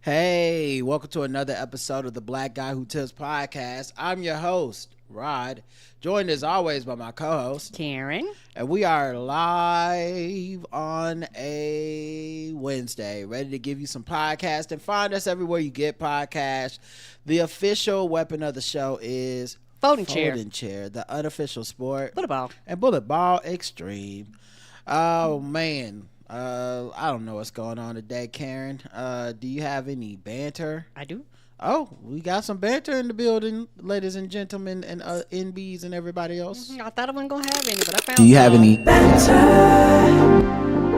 Hey, welcome to another episode of the Black Guy Who Tips podcast. I'm your host, Rod, joined as always by my co-host, Karen. And we are live on a Wednesday, ready to give you some podcast. And find us everywhere you get podcasts. The official weapon of the show is Folding chair, the unofficial sport. Bullet ball. And bullet ball extreme. Oh, man. I don't know what's going on today, Karen. Do you have any banter? I do. Oh, we got some banter in the building, ladies and gentlemen, and NBs and everybody else. I thought I wasn't going to have any, but I found Do you have any banter?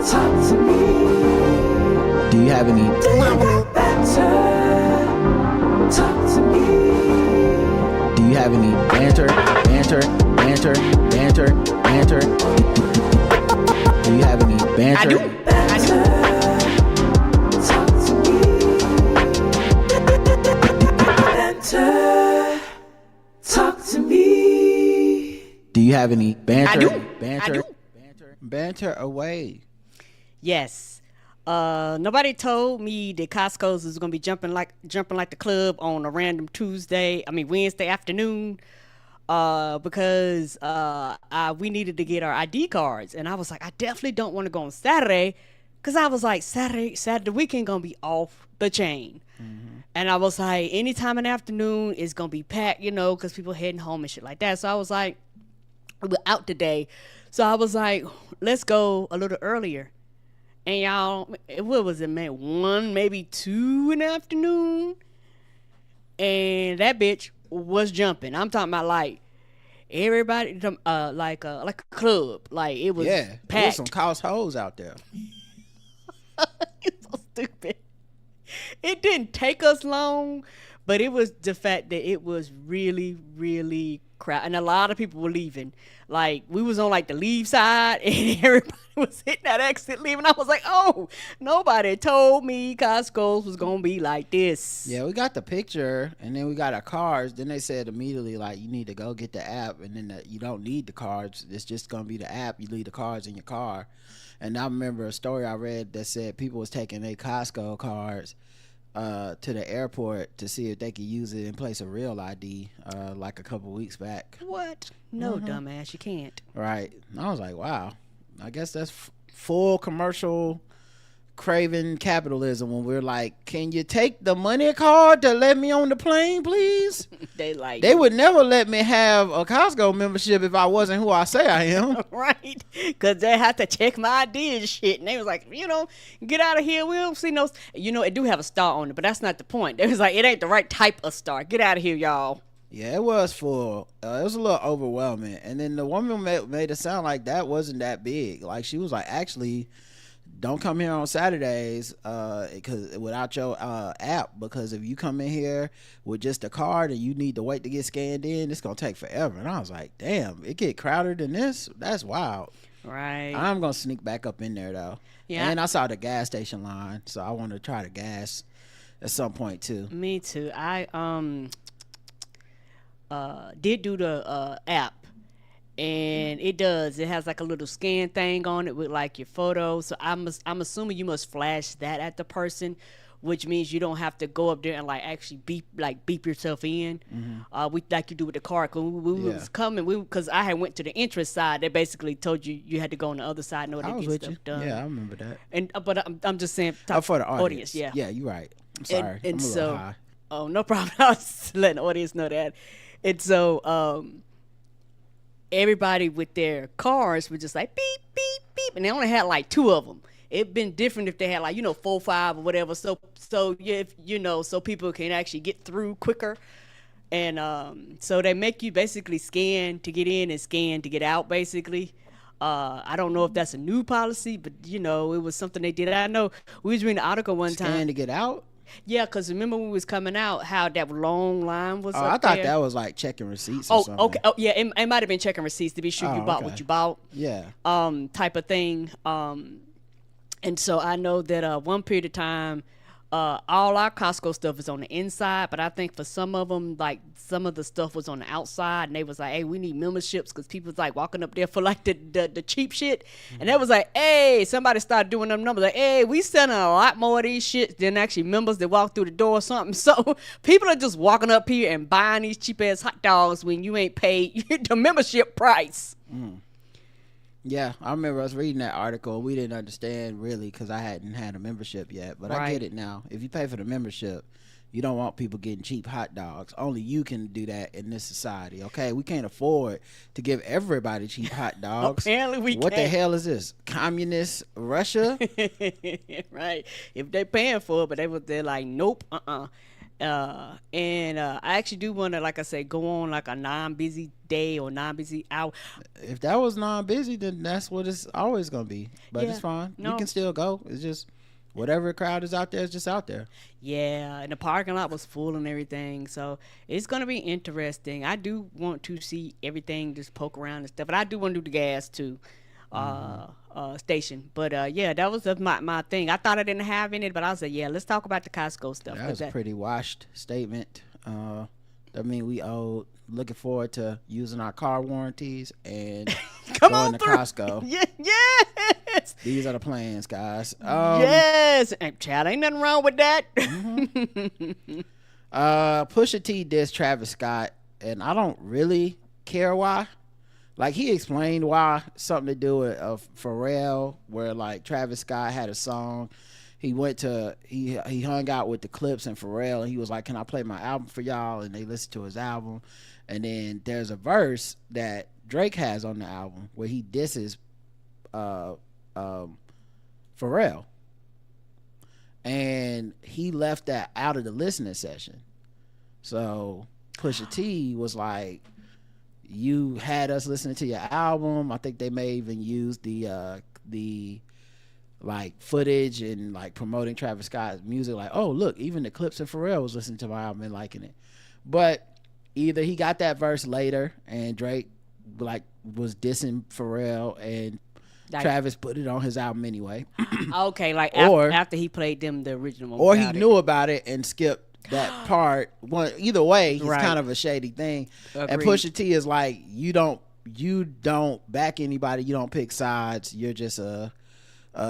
Talk to me. Do you have any Banter. Talk to me. Do you have any banter? Do you have any banter? I do. Banter. Talk to me. Banter. Talk to me. Do you have any banter? I do. Banter. I do. Banter away. Yes. Nobody told me that Costco's is going to be jumping like the club on a random Wednesday afternoon. Because we needed to get our ID cards, and I was like, I definitely don't want to go on Saturday, because I was like, Saturday weekend gonna be off the chain. Mm-hmm. And I was like, anytime in the afternoon is gonna be packed, because people heading home and shit like that. So I was like, we're out today, so I was like, let's go a little earlier. And y'all, what was it, man? 1, maybe 2 in the afternoon, and that bitch was jumping. I'm talking about like everybody, like a club. Like it was packed. There was some Costco hoes out there. It's so stupid. It didn't take us long, but it was the fact that it was really, really crowded, and a lot of people were leaving. Like we was on like the leave side, and everybody was hitting that exit leaving. I was like, oh, nobody told me Costco's was gonna be like this. Yeah, we got the picture, and then we got our cards. Then they said immediately, like, you need to go get the app, and then you don't need the cards. It's just gonna be the app. You leave the cards in your car. And I remember a story I read that said people was taking their Costco cards to the airport to see if they could use it in place of real ID, like a couple weeks back. What? No, dumbass, you can't. Right. And I was like, wow. I guess that's full commercial craving capitalism when we're like, can you take the money card to let me on the plane, please? They would never let me have a Costco membership if I wasn't who I say I am. Right, because they have to check my ID and shit, and they was like, get out of here, we don't see no, it do have a star on it, but that's not the point. They was like, it ain't the right type of star, get out of here, y'all. Yeah, it was full. It was a little overwhelming, and then the woman made it sound like that wasn't that big. Like she was like, actually, don't come here on Saturdays because without your app, because if you come in here with just a card and you need to wait to get scanned in, it's gonna take forever. And I was like, damn, it get crowded than this? That's wild. Right. I'm gonna sneak back up in there though. Yeah. And I saw the gas station line, so I want to try the gas at some point too. Me too. I did do the app, and it has like a little scan thing on it with like your photo. So I'm assuming you must flash that at the person, which means you don't have to go up there and like actually beep yourself in. Mm-hmm. We like you do with the car. Cause we was coming, because I had went to the entrance side. They basically told you had to go on the other side in order to get stuff done. Yeah, I remember that. And but I'm just saying for the audience. Yeah, you're right. I'm sorry. And I'm a little high. Oh, no problem. I was letting the audience know that. And so everybody with their cars were just like beep, beep, beep. And they only had like 2 of them. It'd been different if they had like, 4, 5 or whatever. So if so people can actually get through quicker. And so they make you basically scan to get in and scan to get out, basically. I don't know if that's a new policy, but it was something they did. I know we was reading an article one time. Scan to get out? Yeah, because remember when we was coming out, how that long line was up I thought there? that was like checking receipts or something. Okay. Oh, yeah, it might have been checking receipts to be sure you bought what you bought. Yeah. Type of thing. And so I know that one period of time, all our Costco stuff is on the inside, but I think for some of them, like some of the stuff was on the outside, and they was like, "Hey, we need memberships," because people was like walking up there for like the cheap shit, and they was like, "Hey," somebody started doing them numbers like, "Hey, we selling a lot more of these shit than actually members that walk through the door or something." So people are just walking up here and buying these cheap ass hot dogs when you ain't paid the membership price. Yeah, I remember us reading that article. We didn't understand really because I hadn't had a membership yet, but I get it now. If you pay for the membership, you don't want people getting cheap hot dogs. Only you can do that in this society, okay? We can't afford to give everybody cheap hot dogs. Apparently we What can't. the hell is this? Communist Russia? Right. If they paying for it, but they're like, nope, and I actually do want to, like I say, go on like a non-busy day or non-busy hour. If that was non-busy, then that's what it's always going to be. But it's fine. No. You can still go. It's just whatever crowd is out there is just out there. Yeah, and the parking lot was full and everything, so it's gonna be interesting. I do want to see everything, just poke around and stuff, but I do want to do the gas too. Station, but yeah, that was my thing. I thought I didn't have any, but I was like, yeah, let's talk about the Costco stuff. That was a pretty washed statement. I mean, we looking forward to using our car warranties and going to Costco. Yeah, yes, These are the plans, guys. yes, and Chad, ain't nothing wrong with that. Pusha T dissed Travis Scott, and I don't really care why. Like, he explained why, something to do with Pharrell, where like Travis Scott had a song. He hung out with the Clips and Pharrell, and he was like, "Can I play my album for y'all?" And they listened to his album. And then there's a verse that Drake has on the album where he disses Pharrell, and he left that out of the listening session. So Pusha T was like, "You had us listening to your album." I think they may even use the like footage and like promoting Travis Scott's music, like, "Oh, look, even the Clips and Pharrell was listening to my album and liking it." But either he got that verse later and Drake like was dissing Pharrell, and Travis put it on his album anyway. Okay, like after he played them the original, or he knew about it and skipped that part. Either way, it's kind of a shady thing. Agreed. And Pusha T is like, you don't back anybody, you don't pick sides, you're just a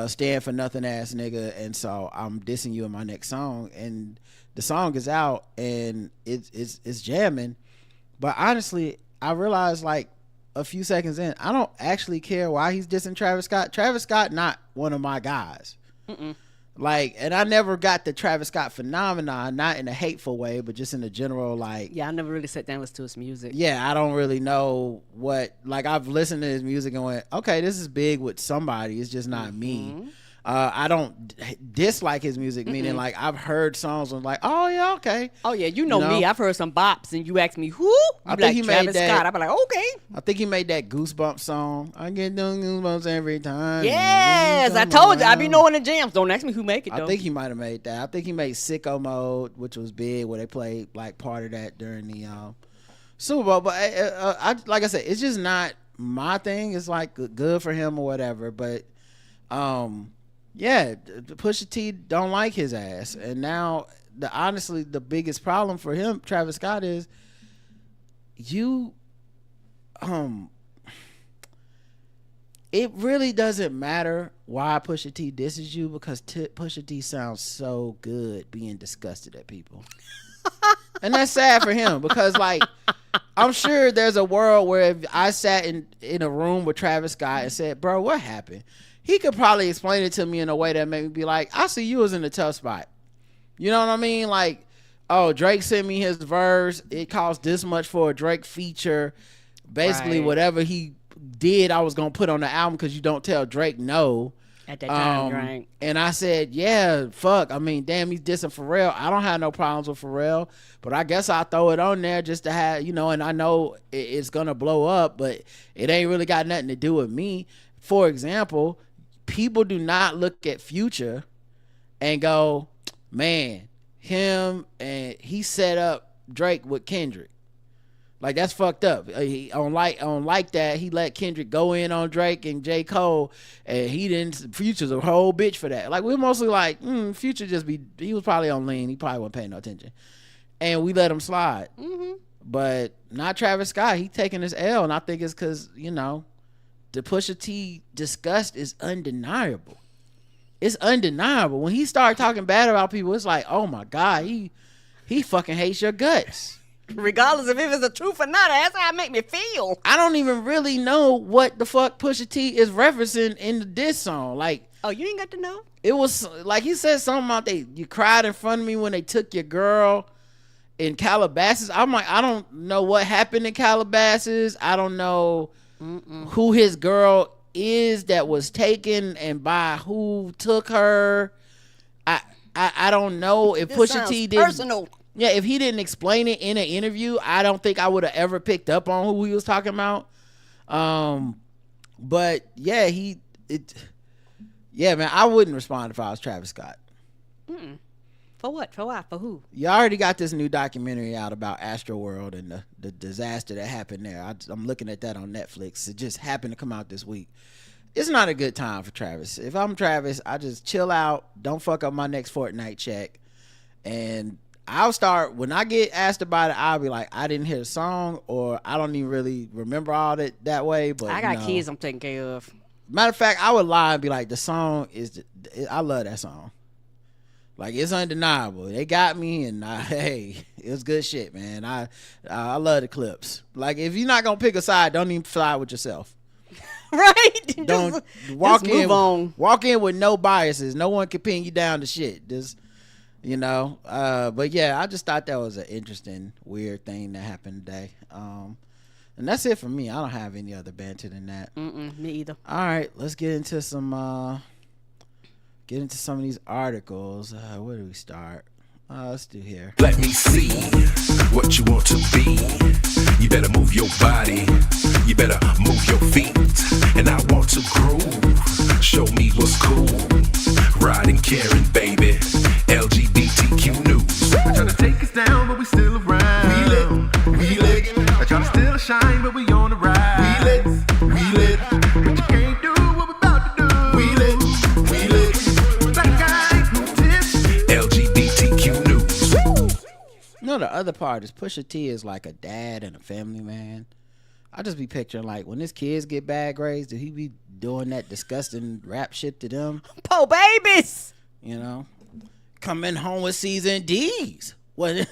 stand for nothing ass nigga, and so I'm dissing you in my next song. And the song is out and it's jamming, but honestly I realized like a few seconds in, I don't actually care why he's dissing Travis Scott. Travis Scott not one of my guys. Like, and I never got the Travis Scott phenomenon, not in a hateful way, but just in a general, like, yeah, I never really sat down and listened to his music. Yeah, I don't really know what, like, I've listened to his music and went, okay, this is big with somebody, it's just not me. I don't dislike his music, meaning like I've heard songs and like, oh yeah, okay. Oh yeah, you know me. I've heard some bops, and you ask me who? I think he made Travis Scott. I be like, okay. I think he made that Goosebumps song. I get them goosebumps every time. Yes, I told you. I be knowing the jams. Don't ask me who make it though. I think he might have made that. I think he made Sicko Mode, which was big, where they played like part of that during the Super Bowl. But I like I said, it's just not my thing. It's like good for him or whatever. But yeah, Pusha T don't like his ass, and now honestly the biggest problem for him, Travis Scott, is you. It really doesn't matter why Pusha T disses you, because Pusha T sounds so good being disgusted at people. And that's sad for him, because like I'm sure there's a world where if I sat in a room with Travis Scott and said, "Bro, what happened?" he could probably explain it to me in a way that made me be like, I see you was in a tough spot. You know what I mean? Like, oh, Drake sent me his verse. It cost this much for a Drake feature. Basically, whatever he did, I was going to put on the album, because you don't tell Drake no. At that time, right. And I said, yeah, fuck. I mean, damn, he's dissing Pharrell. I don't have no problems with Pharrell, but I guess I'll throw it on there just to have, and I know it's going to blow up, but it ain't really got nothing to do with me. For example, people do not look at Future and go, man, him and he set up Drake with Kendrick. Like, that's fucked up. He on like that, he let Kendrick go in on Drake and J. Cole, and he didn't. Future's a whole bitch for that. Like, we're mostly like, Future just be. He was probably on lean. He probably wasn't paying no attention, and we let him slide. But not Travis Scott. He taking his L, and I think it's because the Pusha T disgust is undeniable. It's undeniable. When he started talking bad about people, it's like, oh my God, he fucking hates your guts. Regardless of if it's the truth or not, that's how it make me feel. I don't even really know what the fuck Pusha T is referencing in the diss song. Like, oh, you ain't got to know? It was like he said something about you cried in front of me when they took your girl in Calabasas. I'm like, I don't know what happened in Calabasas. I don't know who his girl is that was taken and by who took her. I don't know if Pusha T did personal. Yeah, if he didn't explain it in an interview, I don't think I would have ever picked up on who he was talking about. But yeah, man, I wouldn't respond if I was Travis Scott. For what? For why? For who? You already got this new documentary out about Astroworld and the disaster that happened there. I'm looking at that on Netflix. It just happened to come out this week. It's not a good time for Travis. If I'm Travis, I just chill out. Don't fuck up my next Fortnite check. And I'll start, when I get asked about it, I'll be like, I didn't hear the song, or I don't even really remember all that way. But I got kids I'm taking care of. Matter of fact, I would lie and be like, the song I love that song. Like, it's undeniable. They got me, and hey, it was good shit, man. I love the clips. Like, if you're not gonna pick a side, don't even side with yourself. Right? Don't walk in with no biases. No one can pin you down to shit. Just, but yeah, I just thought that was an interesting, weird thing that happened today. And that's it for me. I don't have any other banter than that. Me either. All right, let's get into some of these articles. Where do we start? Let's do here. Let me see what you want to be. You better move your body. You better move your feet. And I want to groove. Show me what's cool. Riding, caring, baby. LGBTQ news. I try to take us down, but we still around. We lit. I try to still shine, but we on the rise. We lit. But you can't do what we about to do. We lit. Black guy, tips. LGBTQ news. The other part is Pusha T is like a dad and a family man. I just be picturing, like, when his kids get bad grades, do he be doing that disgusting rap shit to them? Po babies! Coming home with season D's. What?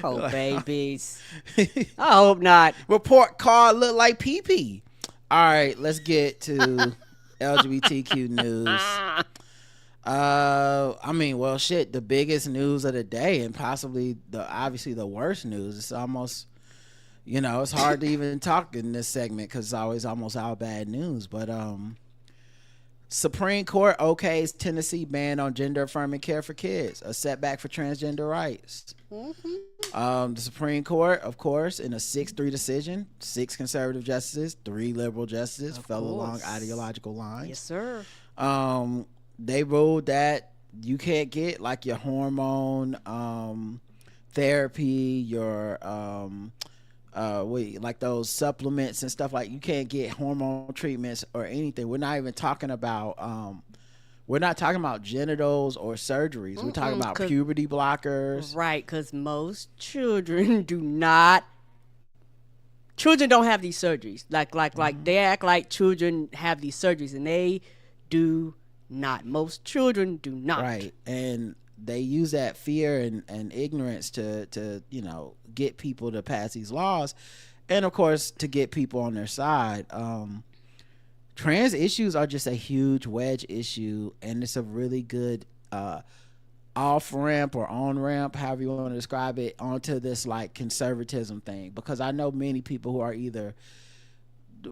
Po babies. I hope not. Report card look like pee-pee. All right, let's get to LGBTQ news. The biggest news of the day, and possibly obviously the worst news. It's almost, it's hard to even talk in this segment because it's always almost all bad news. But Supreme Court okays Tennessee ban on gender affirming care for kids, a setback for transgender rights. The Supreme Court, of course, in a 6-3 decision, 6 conservative justices, 3 liberal justices fell along ideological lines. Yes, sir. They ruled that you can't get like your hormone therapy, your like those supplements and stuff. Like, you can't get hormone treatments or anything. We're not even talking about genitals or surgeries. We're talking about puberty blockers. Right, because most children don't have these surgeries. Like they act like children have these surgeries, and they do not. Most children do not. Right, and they use that fear and ignorance to get people to pass these laws, and of course to get people on their side. Trans issues are just a huge wedge issue, and it's a really good off ramp or on ramp, however you want to describe it, onto this like conservatism thing, because I know many people who are either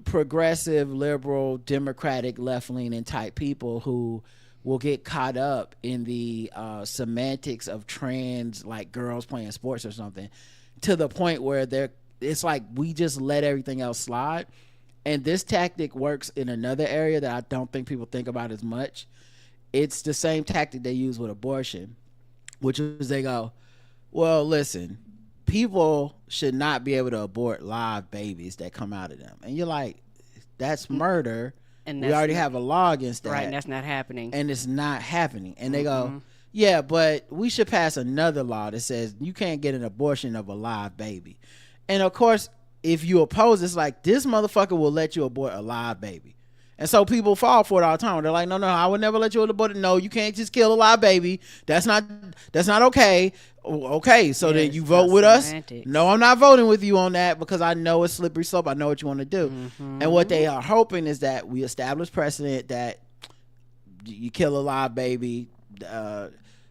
progressive, liberal, democratic, left-leaning type people who will get caught up in the semantics of trans, like girls playing sports or something, to the point where it's like we just let everything else slide. And this tactic works in another area that I don't think people think about as much. It's the same tactic they use with abortion, which is they go, well, listen, people should not be able to abort live babies that come out of them. And you're like, that's murder. And we already have a law against that. Right, and that's not happening. And it's not happening. And they go, yeah, but we should pass another law that says you can't get an abortion of a live baby. And of course, if you oppose, it's like, this motherfucker will let you abort a live baby. And so people fall for it all the time. They're like, no, I would never let you abort it. No, you can't just kill a live baby. That's not okay. Okay, so then you vote with us? No, I'm not voting with you on that because I know it's slippery slope. I know what you want to do. And what they are hoping is that we establish precedent that you kill a live baby.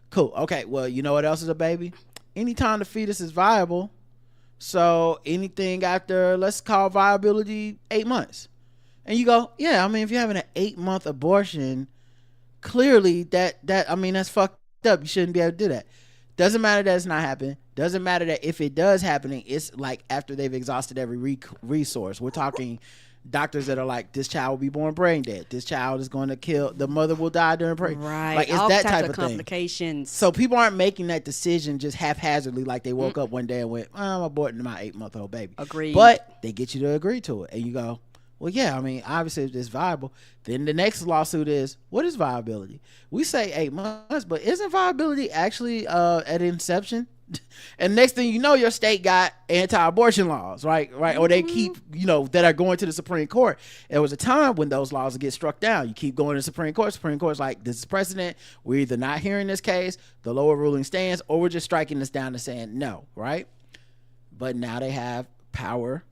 Cool. Okay, well, you know what else is a baby? Anytime the fetus is viable. So anything after, let's call viability 8 months. And you go, yeah, I mean, if you're having an 8-month abortion, clearly that's fucked up. You shouldn't be able to do that. Doesn't matter that it's not happening. Doesn't matter that if it does happening, it's like after they've exhausted every resource. We're talking doctors that are like, this child will be born brain dead. This child is going to kill. The mother will die during pregnancy. Right. Like, it's all that types type of of thing. complications. So people aren't making that decision just haphazardly, like they woke up one day and went, I'm aborting my 8-month-old baby. Agreed. But they get you to agree to it. And you go, well, yeah, I mean, obviously if it's viable. Then the next lawsuit is, what is viability? We say 8 months, but isn't viability actually at inception? And next thing you know, your state got anti-abortion laws, right? Or they keep, that are going to the Supreme Court. There was a time when those laws would get struck down. You keep going to the Supreme Court. Supreme Court's like, this is precedent. We're either not hearing this case, the lower ruling stands, or we're just striking this down and saying no, right? But now they have power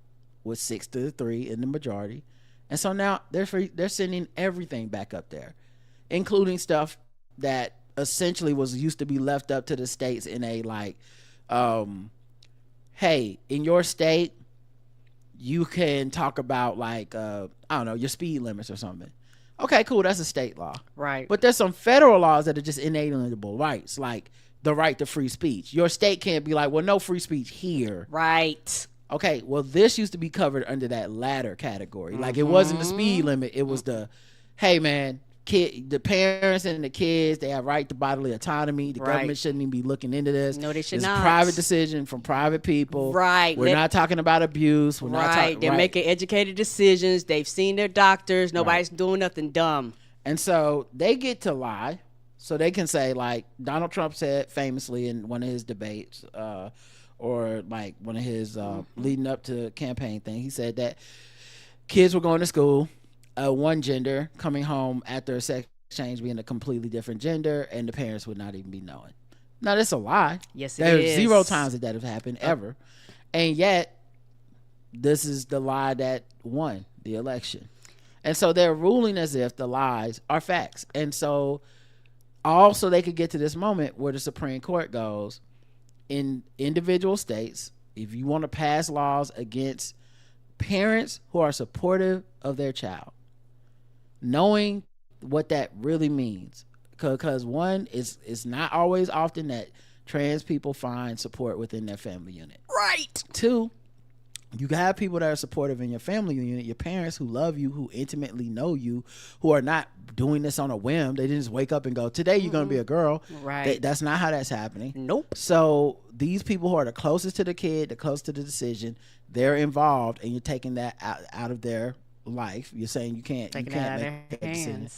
with 6-3 in the majority. And so now they're sending everything back up there, including stuff that essentially was used to be left up to the states in a like, hey, in your state, you can talk about like, I don't know, your speed limits or something. Okay, cool. That's a state law. Right. But there's some federal laws that are just inalienable rights, like the right to free speech. Your state can't be like, well, no free speech here. Right. Okay, well, this used to be covered under that latter category. Like, it wasn't the speed limit. It was the, hey, man, the parents and the kids, they have right to bodily autonomy. The government shouldn't even be looking into this. No, they should it's not. It's a private decision from private people. Right. We're not talking about abuse. We're not talking. They're making educated decisions. They've seen their doctors. Nobody's doing nothing dumb. And so they get to lie. So they can say, like Donald Trump said famously in one of his debates, or like one of his leading up to campaign thing, he said that kids were going to school, one gender, coming home after a sex change being a completely different gender, and the parents would not even be knowing. Now, that's a lie. Yes, it There's is. 0 times that have happened ever. And yet, this is the lie that won the election. And so they're ruling as if the lies are facts. And so also they could get to this moment where the Supreme Court goes, in individual states, if you want to pass laws against parents who are supportive of their child, knowing what that really means, because one, it's not always often that trans people find support within their family unit. Right. 2, you have people that are supportive in your family unit, your parents who love you, who intimately know you, who are not doing this on a whim. They didn't just wake up and go, today you're going to be a girl. Right. That's not how that's happening. Nope. So these people who are the closest to the kid, the closest to the decision, they're involved, and you're taking that out of their life. You're saying you can't make that decision.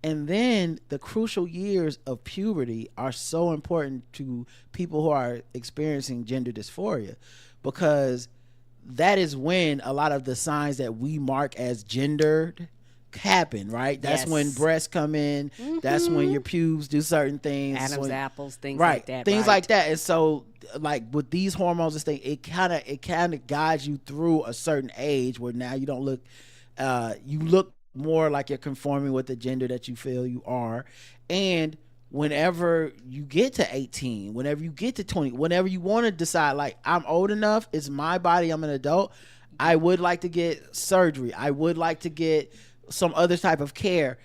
And then the crucial years of puberty are so important to people who are experiencing gender dysphoria, because that is when a lot of the signs that we mark as gendered happen, right? That's when breasts come in. That's when your pubes do certain things. Adam's apples, things right, like that. Things like that. And so, like with these hormones and things, it kind of guides you through a certain age where now you don't look, you look more like you're conforming with the gender that you feel you are. And whenever you get to 18, whenever you get to 20, whenever you want to decide, like, I'm old enough, it's my body, I'm an adult, I would like to get surgery, I would like to get some other type of care.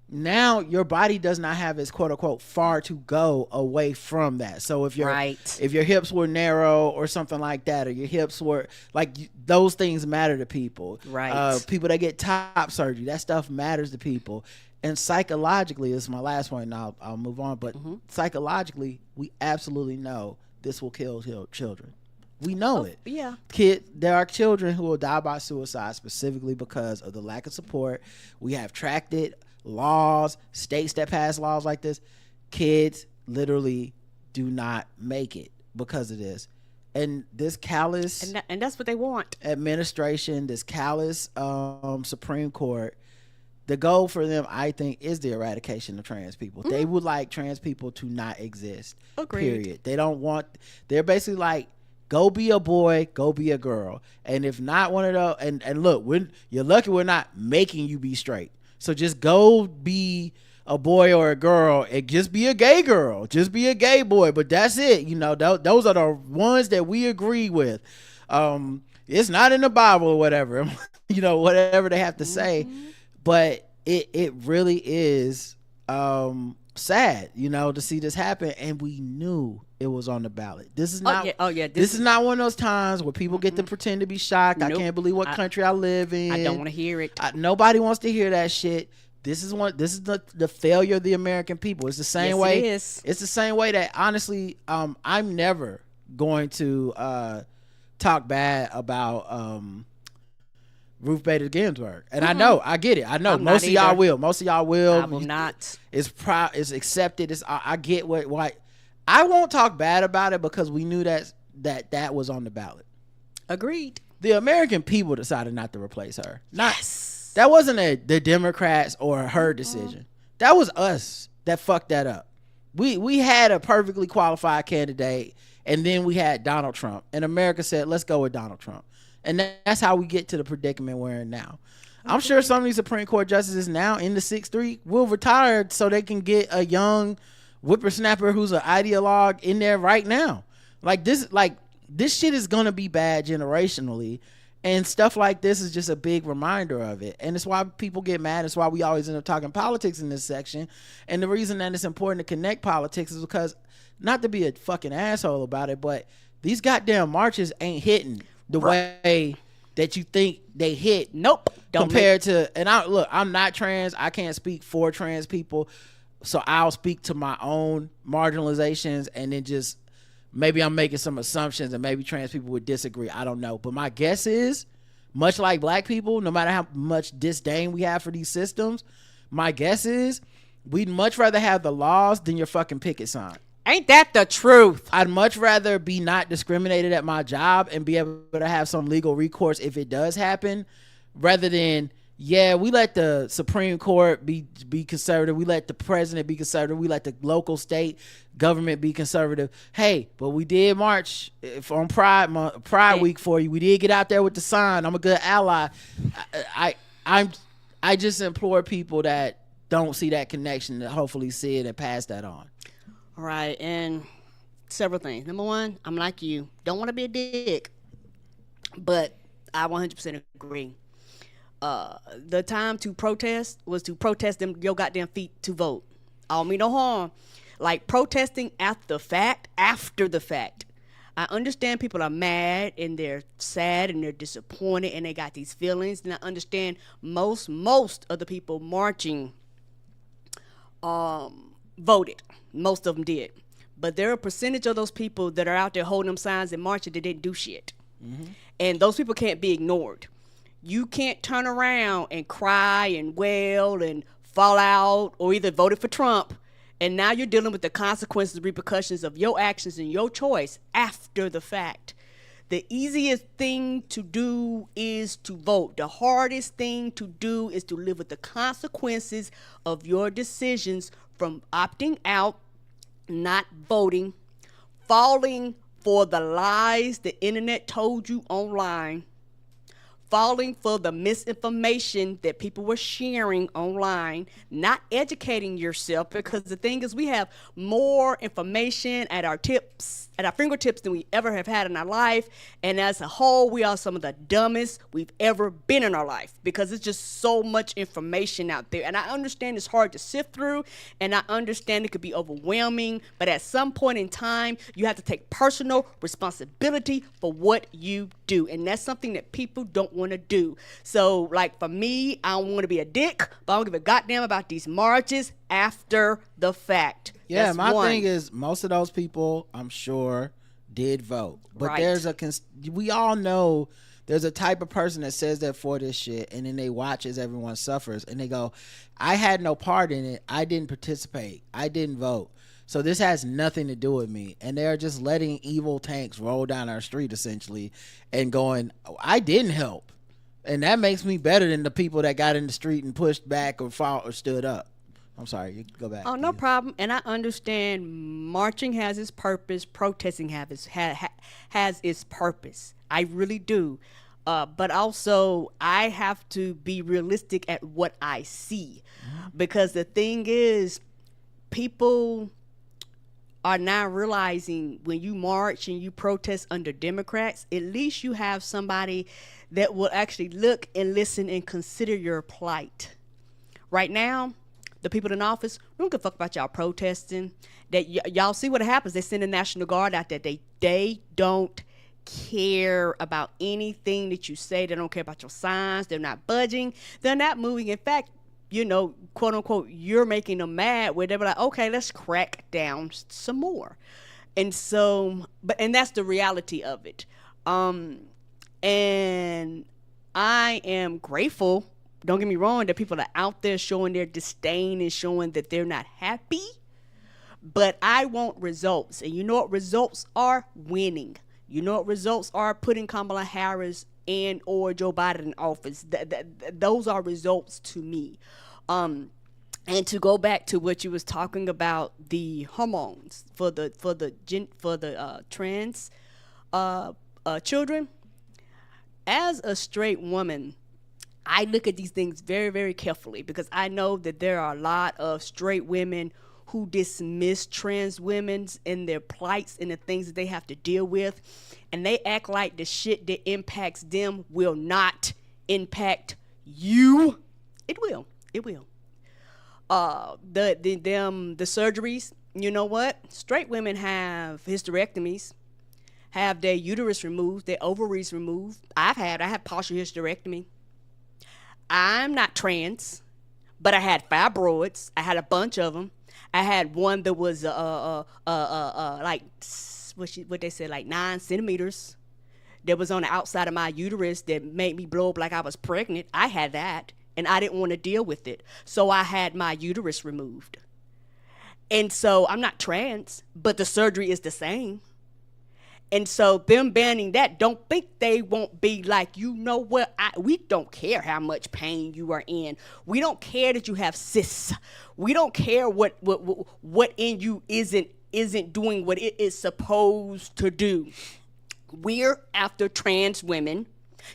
Now your body does not have as quote unquote far to go away from that. So if if your hips were narrow or something like that, or your hips were like, those things matter to people. Right. People that get top surgery, that stuff matters to people. And psychologically, this is my last point, and I'll move on, but psychologically, we absolutely know this will kill children. We know it. Yeah. There are children who will die by suicide specifically because of the lack of support. We have tracted laws, states that pass laws like this. Kids literally do not make it because of this. And this callous and that's what they want. Administration, this callous Supreme Court, the goal for them, I think, is the eradication of trans people. They would like trans people to not exist. Agreed. Period. They don't want, they're basically like, go be a boy, go be a girl. And if not one of those, and look, you're lucky we're not making you be straight. So just go be a boy or a girl and just be a gay girl. Just be a gay boy. But that's it. You know, those are the ones that we agree with. It's not in the Bible or whatever, you know, whatever they have to say. But it really is sad, you know, to see this happen. And we knew it was on the ballot. This is not. This is not one of those times where people get to pretend to be shocked. Nope. I can't believe what country I live in. I don't want to hear it. Nobody wants to hear that shit. This is the failure of the American people. It's the same way. It is. It's the same way that honestly, I'm never going to talk bad about Ruth Bader Ginsburg. And I know, I get it. I know most of y'all will. Most of y'all will. I will not. It's accepted. I get what I won't talk bad about it because we knew that was on the ballot. Agreed. The American people decided not to replace her. Yes. That wasn't the Democrats or her decision. That was us that fucked that up. We had a perfectly qualified candidate, and then we had Donald Trump, and America said, let's go with Donald Trump. And that's how we get to the predicament we're in now. I'm sure some of these Supreme Court justices now in the 6-3 will retire so they can get a young whippersnapper who's an ideologue in there right now. This shit is gonna be bad generationally, and stuff like this is just a big reminder of it. And it's why people get mad. It's why we always end up talking politics in this section. And the reason that it's important to connect politics is because, not to be a fucking asshole about it, but these goddamn marches ain't hitting the way that you think they hit. Nope. Compared to, and I'm not trans. I can't speak for trans people, so I'll speak to my own marginalizations, and then just maybe I'm making some assumptions, and maybe trans people would disagree. I don't know, but my guess is, much like black people, no matter how much disdain we have for these systems, my guess is we'd much rather have the laws than your fucking picket sign. Ain't that the truth? I'd much rather be not discriminated at my job and be able to have some legal recourse if it does happen, rather than, we let the Supreme Court be conservative, we let the president be conservative, we let the local state government be conservative. Hey, but we did march on Pride Week for you. We did get out there with the sign. I'm a good ally. I just implore people that don't see that connection to hopefully see it and pass that on. All right, and several things. Number one, I'm like you. Don't want to be a dick, but I 100% agree. The time to protest was to protest them your goddamn feet to vote. I don't mean no harm. Like protesting after the fact. I understand people are mad and they're sad and they're disappointed and they got these feelings. And I understand most of the people marching voted. Most of them did. But there are a percentage of those people that are out there holding them signs and marching that didn't do shit. Mm-hmm. And those people can't be ignored. You can't turn around and cry and wail and fall out or either voted for Trump, and now you're dealing with the consequences, repercussions of your actions and your choice after the fact. The easiest thing to do is to vote. The hardest thing to do is to live with the consequences of your decisions, from opting out, not voting, falling for the lies the internet told you online, falling for the misinformation that people were sharing online, not educating yourself, because the thing is, we have more information at our fingertips than we ever have had in our life, and as a whole, we are some of the dumbest we've ever been in our life, because it's just so much information out there. And I understand it's hard to sift through, and I understand it could be overwhelming, but at some point in time, you have to take personal responsibility for what you do, and that's something that people don't want to do. So, like, for me, I don't want to be a dick, but I don't give a goddamn about these marches after the fact. Yeah, that's my one. thing is, most of those people, I'm sure, did vote, but Right. there's we all know there's a type of person that says they're for this shit, and then they watch as everyone suffers, and they go, I had no part in it, I didn't participate, I didn't vote, so this has nothing to do with me. And they're just letting evil tanks roll down our street essentially and going, oh, I didn't help, and that makes me better than the people that got in the street and pushed back or fought or stood up. I'm sorry, you go back. Oh, no problem. And I understand marching has its purpose, protesting has its purpose. I really do. But also, I have to be realistic at what I see. Because the thing is, people are now realizing when you march and you protest under Democrats, at least you have somebody that will actually look and listen and consider your plight. Right now, the people in office, we don't give a fuck about y'all protesting. That y'all see what happens. They send the National Guard out there. They don't care about anything that you say. They don't care about your signs. They're not budging. They're not moving. In fact, quote unquote, you're making them mad where they're like, okay, let's crack down some more. And so, and that's the reality of it. And I am grateful, don't get me wrong, that people are out there showing their disdain and showing that they're not happy. But I want results. And you know what results are? Winning. You know what results are? Putting Kamala Harris and or Joe Biden in office. Those are results to me. And to go back to what you was talking about, the hormones for the trans children. As a straight woman, I look at these things very, very carefully because I know that there are a lot of straight women who dismiss trans women and their plights and the things that they have to deal with, and they act like the shit that impacts them will not impact you. It will. The surgeries, you know what? Straight women have hysterectomies, have their uterus removed, their ovaries removed. I had partial hysterectomy. I'm not trans, but I had fibroids. I had a bunch of them. I had one that was like what they said, like 9 centimeters. That was on the outside of my uterus that made me blow up like I was pregnant. I had that, and I didn't want to deal with it, so I had my uterus removed. And so I'm not trans, but the surgery is the same. And so them banning that, don't think they won't be like, you know what, we don't care how much pain you are in. We don't care that you have cysts. We don't care what in you isn't doing what it is supposed to do. We're after trans women.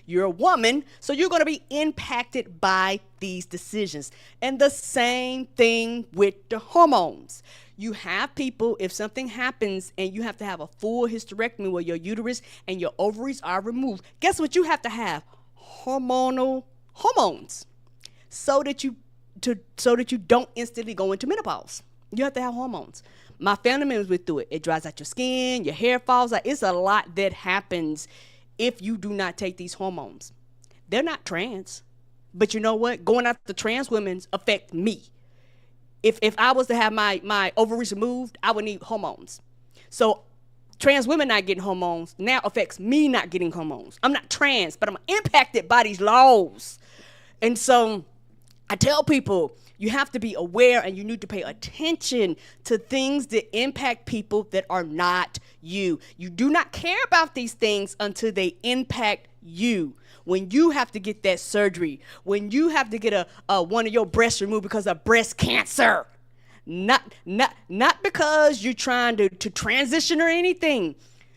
You're a woman, so you're going to be impacted by these decisions. And the same thing with the hormones. You have people, if something happens and you have to have a full hysterectomy where your uterus and your ovaries are removed, guess what you have to have? Hormones. So that you don't instantly go into menopause. You have to have hormones. My family members went through it. It dries out your skin, your hair falls out. It's a lot that happens if you do not take these hormones. They're not trans. But you know what? Going after trans women affect me. If I was to have my ovaries removed, I would need hormones. So trans women not getting hormones now affects me not getting hormones. I'm not trans, but I'm impacted by these laws. And so I tell people, you have to be aware and you need to pay attention to things that impact people that are not you. You do not care about these things until they impact you. When you have to get that surgery, when you have to get one of your breasts removed because of breast cancer, not because you're trying to transition or anything.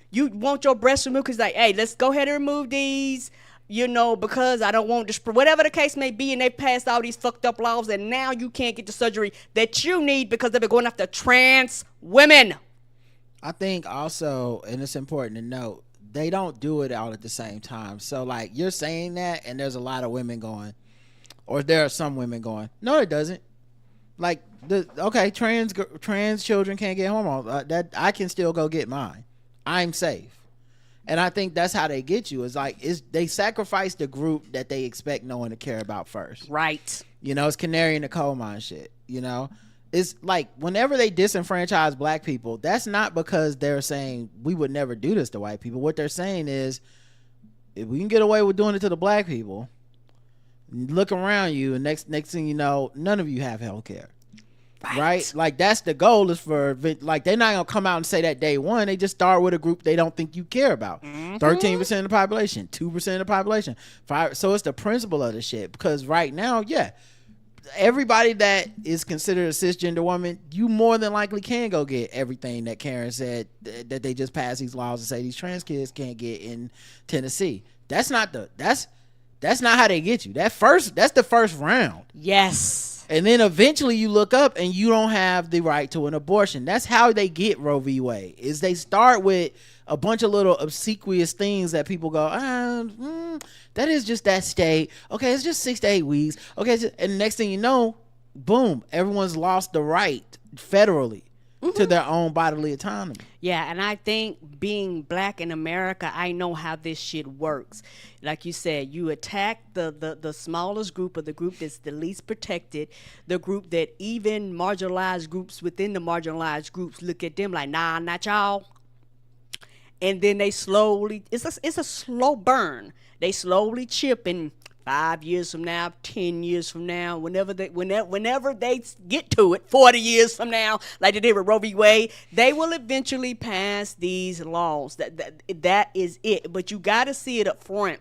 You want your breasts removed because like, hey, let's go ahead and remove these, because I don't want to, whatever the case may be, and they passed all these fucked up laws, and now you can't get the surgery that you need because they've been going after trans women. I think also, and it's important to note, they don't do it all at the same time. So like you're saying that, and there's a lot of women going, or there are some women going, no, it doesn't. Like trans children can't get hormones. That I can still go get mine. I'm safe. And I think that's how they get you. They sacrifice the group that they expect no one to care about first. Right. It's canary in the coal mine shit. it's like whenever they disenfranchise black people, that's not because they're saying we would never do this to white people. What they're saying is, if we can get away with doing it to the black people, look around you, and next thing you know, none of you have health care. Right? Like, that's the goal, is for, like, they're not gonna come out and say that day one. They just start with a group they don't think you care about. 13% of the population, 2% of the population, 5. So it's the principle of the shit, because right now, yeah, everybody that is considered a cisgender woman, you more than likely can go get everything that Karen said that they just passed these laws and say these trans kids can't get in Tennessee. That's not how they get you. That's the first round. Yes. And then eventually you look up and you don't have the right to an abortion. That's how they get Roe v. Wade, is they start with a bunch of little obsequious things that people go, that is just that state. Okay, it's just 6 to 8 weeks. Okay, and the next thing you know, boom, everyone's lost the right federally to their own bodily autonomy. Yeah, and I think being black in America, I know how this shit works. Like you said, you attack the smallest group, or the group that's the least protected, the group that even marginalized groups within the marginalized groups look at them like, nah, not y'all. And then they slowly, it's a slow burn. They slowly chip, and 5 years from now, 10 years from now, whenever they get to it, 40 years from now, like they did with Roe v. Wade, they will eventually pass these laws. That is it. But you got to see it up front.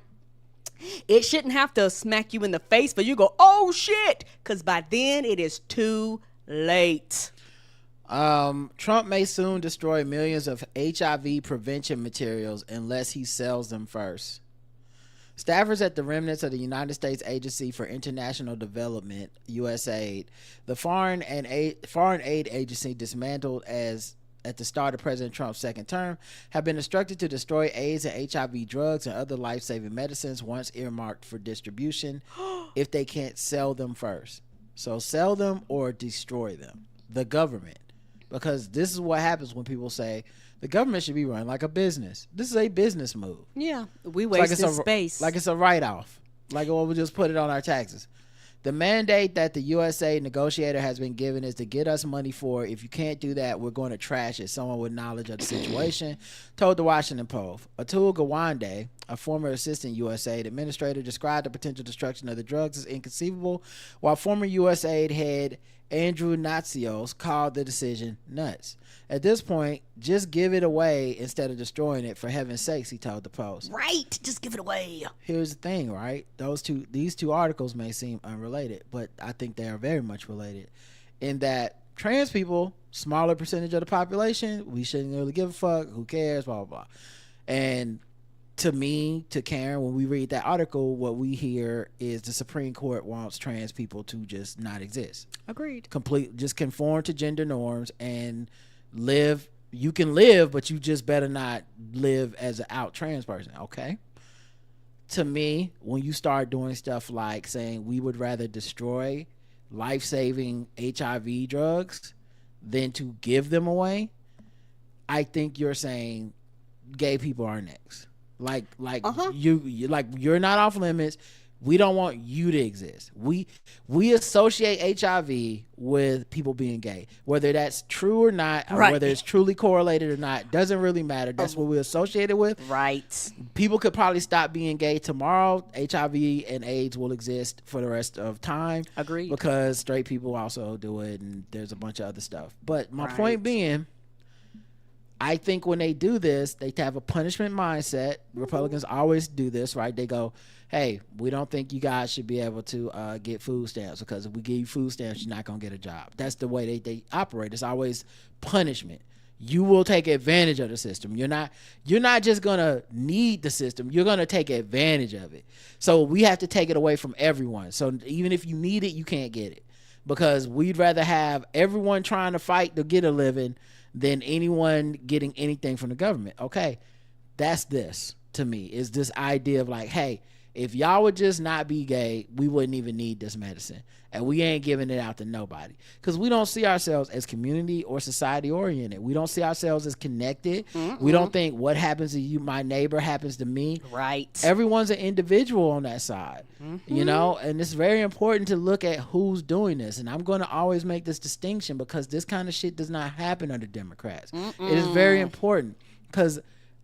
It shouldn't have to smack you in the face, but you go, oh shit, because by then it is too late. Trump may soon destroy millions of HIV prevention materials unless he sells them first. Staffers at the remnants of the United States Agency for International Development, USAID, the foreign aid agency dismantled at the start of President Trump's second term, have been instructed to destroy AIDS and HIV drugs and other life-saving medicines once earmarked for distribution if they can't sell them first. So sell them or destroy them. The government. Because this is what happens when people say the government should be run like a business. This is a business move. Yeah, we wasted space. Like it's a write-off. Like, we'll just put it on our taxes. The mandate that the USA negotiator has been given is to get us money for it. If you can't do that, we're going to trash it. Someone with knowledge of the situation told the Washington Post. Atul Gawande, a former assistant USAID administrator, described the potential destruction of the drugs as inconceivable, while former USAID head Andrew Natsios called the decision nuts. At this point, just give it away instead of destroying it, for heaven's sakes, he told the Post. Right, just give it away. Here's the thing, right? These two articles may seem unrelated, but I think they are very much related, in that trans people, smaller percentage of the population, we shouldn't really give a fuck, who cares, blah, blah, blah. And to me, to Karen, when we read that article, what we hear is the Supreme Court wants trans people to just not exist. Agreed. Just conform to gender norms and live. You can live, but you just better not live as an out trans person. Okay. To me, when you start doing stuff like saying we would rather destroy life-saving HIV drugs than to give them away, I think you're saying gay people are next. Like you're not off limits. We don't want you to exist. We associate HIV with people being gay, whether that's true or not, or whether it's truly correlated or not, doesn't really matter. That's what we associate it with. Right. People could probably stop being gay tomorrow. HIV and AIDS will exist for the rest of time. Agreed. Because straight people also do it, and there's a bunch of other stuff. But my point being, I think when they do this, they have a punishment mindset. Republicans always do this, right? They go, hey, we don't think you guys should be able to get food stamps, because if we give you food stamps, you're not going to get a job. That's the way they operate. It's always punishment. You will take advantage of the system. You're not just going to need the system. You're going to take advantage of it. So we have to take it away from everyone. So even if you need it, you can't get it, because we'd rather have everyone trying to fight to get a living than anyone getting anything from the government. Okay, that's this to me, is this idea of like, hey, If y'all would just not be gay, we wouldn't even need this medicine. And we ain't giving it out to nobody. Because we don't see ourselves as community or society oriented. We don't see ourselves as connected. We don't think what happens to you, my neighbor, happens to me. Right. Everyone's an individual on that side. You know, and it's very important to look at who's doing this. And I'm going to always make this distinction because this kind of shit does not happen under Democrats. It is very important because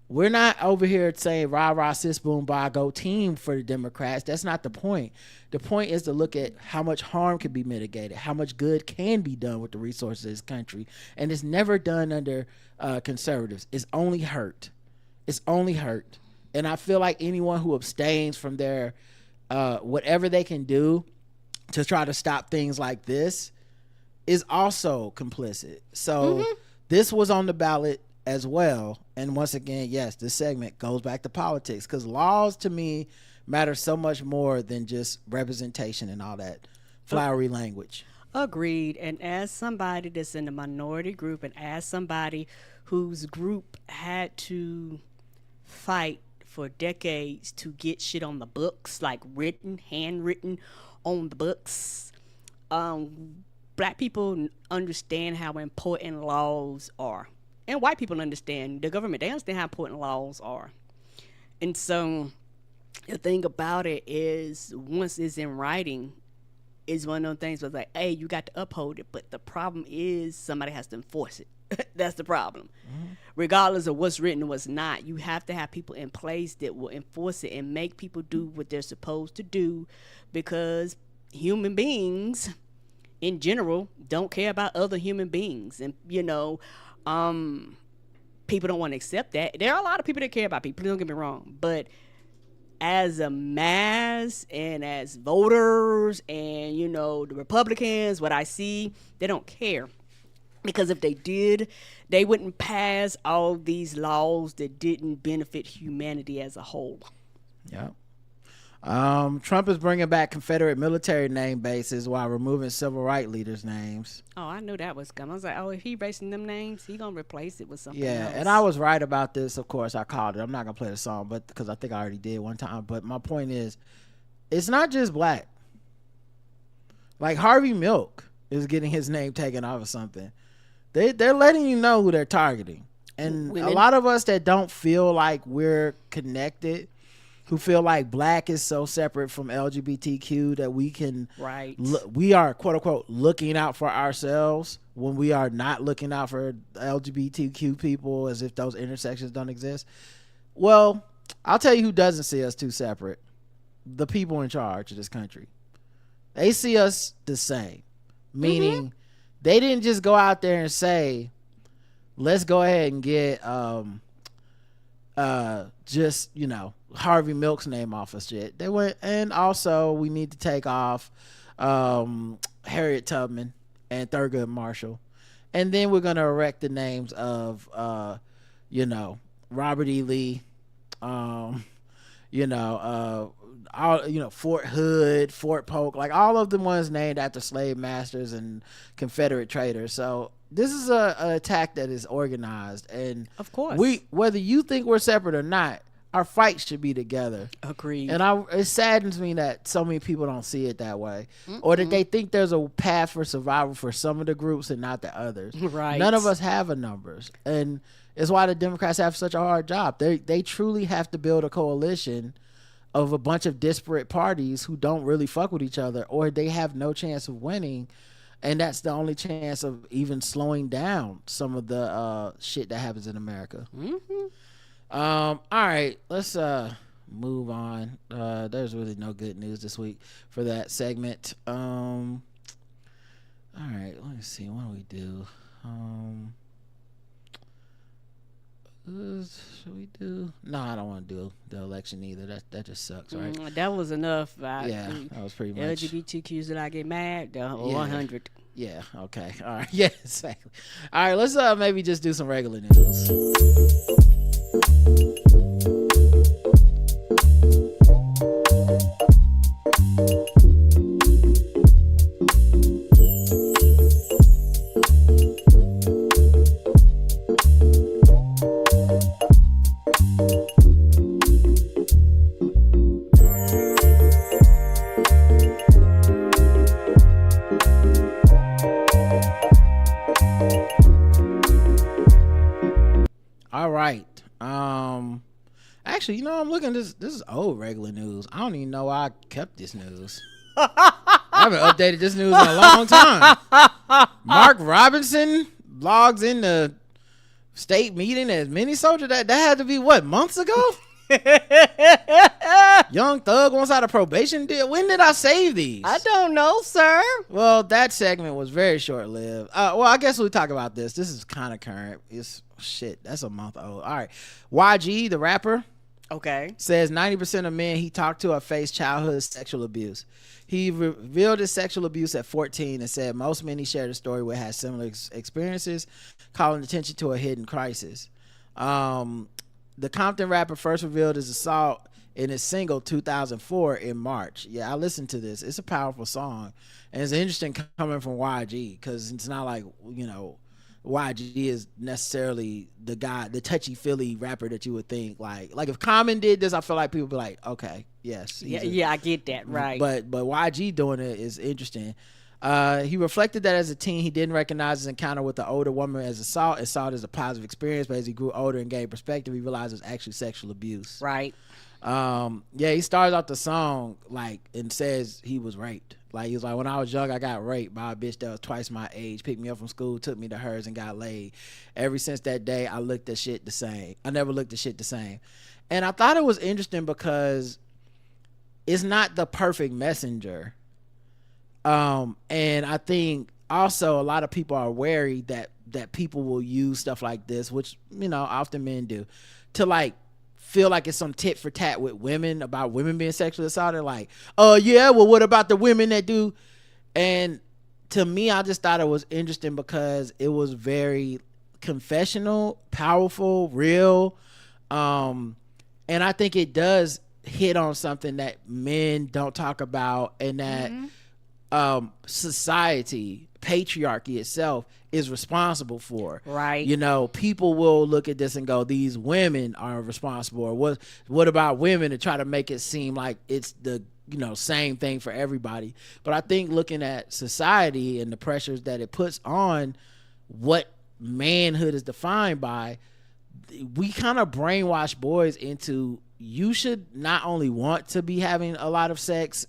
we're not over here saying rah rah sis boom bye go team for the Democrats. That's not the point. The point is to look at how much harm can be mitigated, how much good can be done with the resources of this country, and it's never done under conservatives. It's only hurt. It's only hurt. And I feel like anyone who abstains from their whatever they can do to try to stop things like this is also complicit. So this was on the ballot as well. And once again, yes, this segment goes back to politics because laws to me matter so much more than just representation and all that flowery language. Agreed. And as somebody that's in the minority group and as somebody whose group had to fight for decades to get shit on the books, like handwritten on the books, black people understand how important laws are. And white people understand the government. They understand how important laws are. And so the thing about it is once it's in writing, it's one of those things where it's like, hey, you got to uphold it. But the problem is somebody has to enforce it. That's the problem. Regardless of what's written and what's not, you have to have people in place that will enforce it and make people do what they're supposed to do because human beings in general don't care about other human beings. And, you know, people don't want to accept that. There are a lot of people that care about people, don't get me wrong, but as a mass and as voters and, you know, the Republicans, what I see, they don't care. Because if they did, they wouldn't pass all these laws that didn't benefit humanity as a whole. Yeah. Trump is bringing back Confederate military name bases while removing civil rights leaders' names. Oh, I knew that was coming. I was like, oh, if he erasing them names, he gonna replace it with something Yeah, else. and I was right about this. Of course, I called it. I'm not gonna play the song, but because I think I already did one time. But my point is, it's not just black. Like Harvey Milk is getting his name taken off of something. They're letting you know who they're targeting, and Women. a lot of us that don't feel like we're connected, who feel like black is so separate from LGBTQ that we can Right. we are quote unquote looking out for ourselves when we are not looking out for LGBTQ people as if those intersections don't exist. Well, I'll tell you who doesn't see us too separate. The people in charge of this country. They see us the same. Meaning they didn't just go out there and say, let's go ahead and get just, you know, Harvey Milk's name off of shit. They went, and also we need to take off Harriet Tubman and Thurgood Marshall, and then we're gonna erect the names of you know, Robert E. Lee, you know, all, you know, Fort Hood, Fort Polk, like all of the ones named after slave masters and Confederate traders. So this is a attack that is organized, and Of course. whether you think we're separate or not, our fights should be together. Agreed. And it saddens me that so many people don't see it that way, or that they think there's a path for survival for some of the groups and not the others. Right. None of us have a numbers, and it's why the Democrats have such a hard job. They truly have to build a coalition of a bunch of disparate parties who don't really fuck with each other, or they have no chance of winning. And that's the only chance of even slowing down some of the shit that happens in America. All right, let's move on. There's really no good news this week for that segment. All right, let me see. What do we do? Should we do? No, I don't want to do the election either. That just sucks, right? That was enough. Yeah, that was pretty much. LGBTQs that I get mad, Yeah. 100. Yeah, okay. All right. Yeah, exactly. All right, let's maybe just do some regular news. Actually, I'm looking at this. This is old regular news. I don't even know why I kept this news. I haven't updated this news in a long time. Mark Robinson logs in the state meeting as Minnesota. That had to be what, months ago? Young Thug wants out of probation deal. When did I save these? I don't know, sir. Well, that segment was very short-lived. Well, I guess we'll talk about this. This is kind of current. It's shit. That's a month old. All right. YG, the rapper, Okay. says 90% of men he talked to have faced childhood sexual abuse. He revealed his sexual abuse at 14 and said most men he shared a story with had similar experiences, calling attention to a hidden crisis. The Compton rapper first revealed his assault in his single 2004 in March. Yeah, I listened to this. It's a powerful song. And it's interesting coming from YG because it's not like, YG is necessarily the guy, the touchy-feely rapper that you would think. Like if Common did this, I feel like people would be like, okay, yes. Yeah, I get that, right. But YG doing it is interesting. He reflected that as a teen, he didn't recognize his encounter with the older woman as assault. It saw it as a positive experience, but as he grew older and gained perspective, he realized it was actually sexual abuse. Right. He starts off the song and says he was raped. Like he was like, when I was young, I got raped by a bitch that was twice my age, picked me up from school, took me to hers, and got laid. Ever since that day, I looked at shit the same. I never looked at shit the same. And I thought it was interesting because it's not the perfect messenger. And I think also a lot of people are wary that people will use stuff like this, which, often men do, to feel like it's some tit for tat with women about women being sexually assaulted. Like, oh yeah, well, what about the women that do? And to me, I just thought it was interesting because it was very confessional, powerful, real. And I think it does hit on something that men don't talk about, and that society, patriarchy itself is responsible for. Right. People will look at this and go, these women are responsible, or what about women, to try to make it seem like it's the same thing for everybody. But I think looking at society and the pressures that it puts on what manhood is defined by, we kind of brainwash boys into, you should not only want to be having a lot of sex,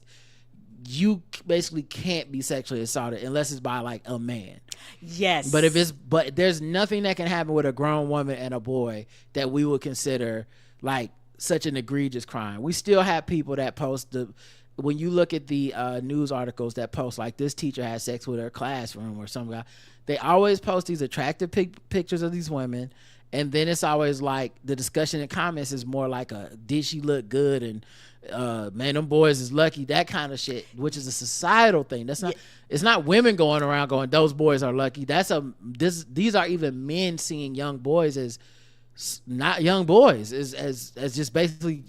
you basically can't be sexually assaulted unless it's by a man. Yes. But there's nothing that can happen with a grown woman and a boy that we would consider such an egregious crime. We still have people that post when you look at the news articles that post this teacher had sex with her classroom or some guy, they always post these attractive pictures of these women. And then it's always the discussion in comments is more did she look good? And man, them boys is lucky, that kind of shit, which is a societal thing. That's not, it's not women going around going, those boys are lucky. These are even men seeing young boys as not young boys, as just basically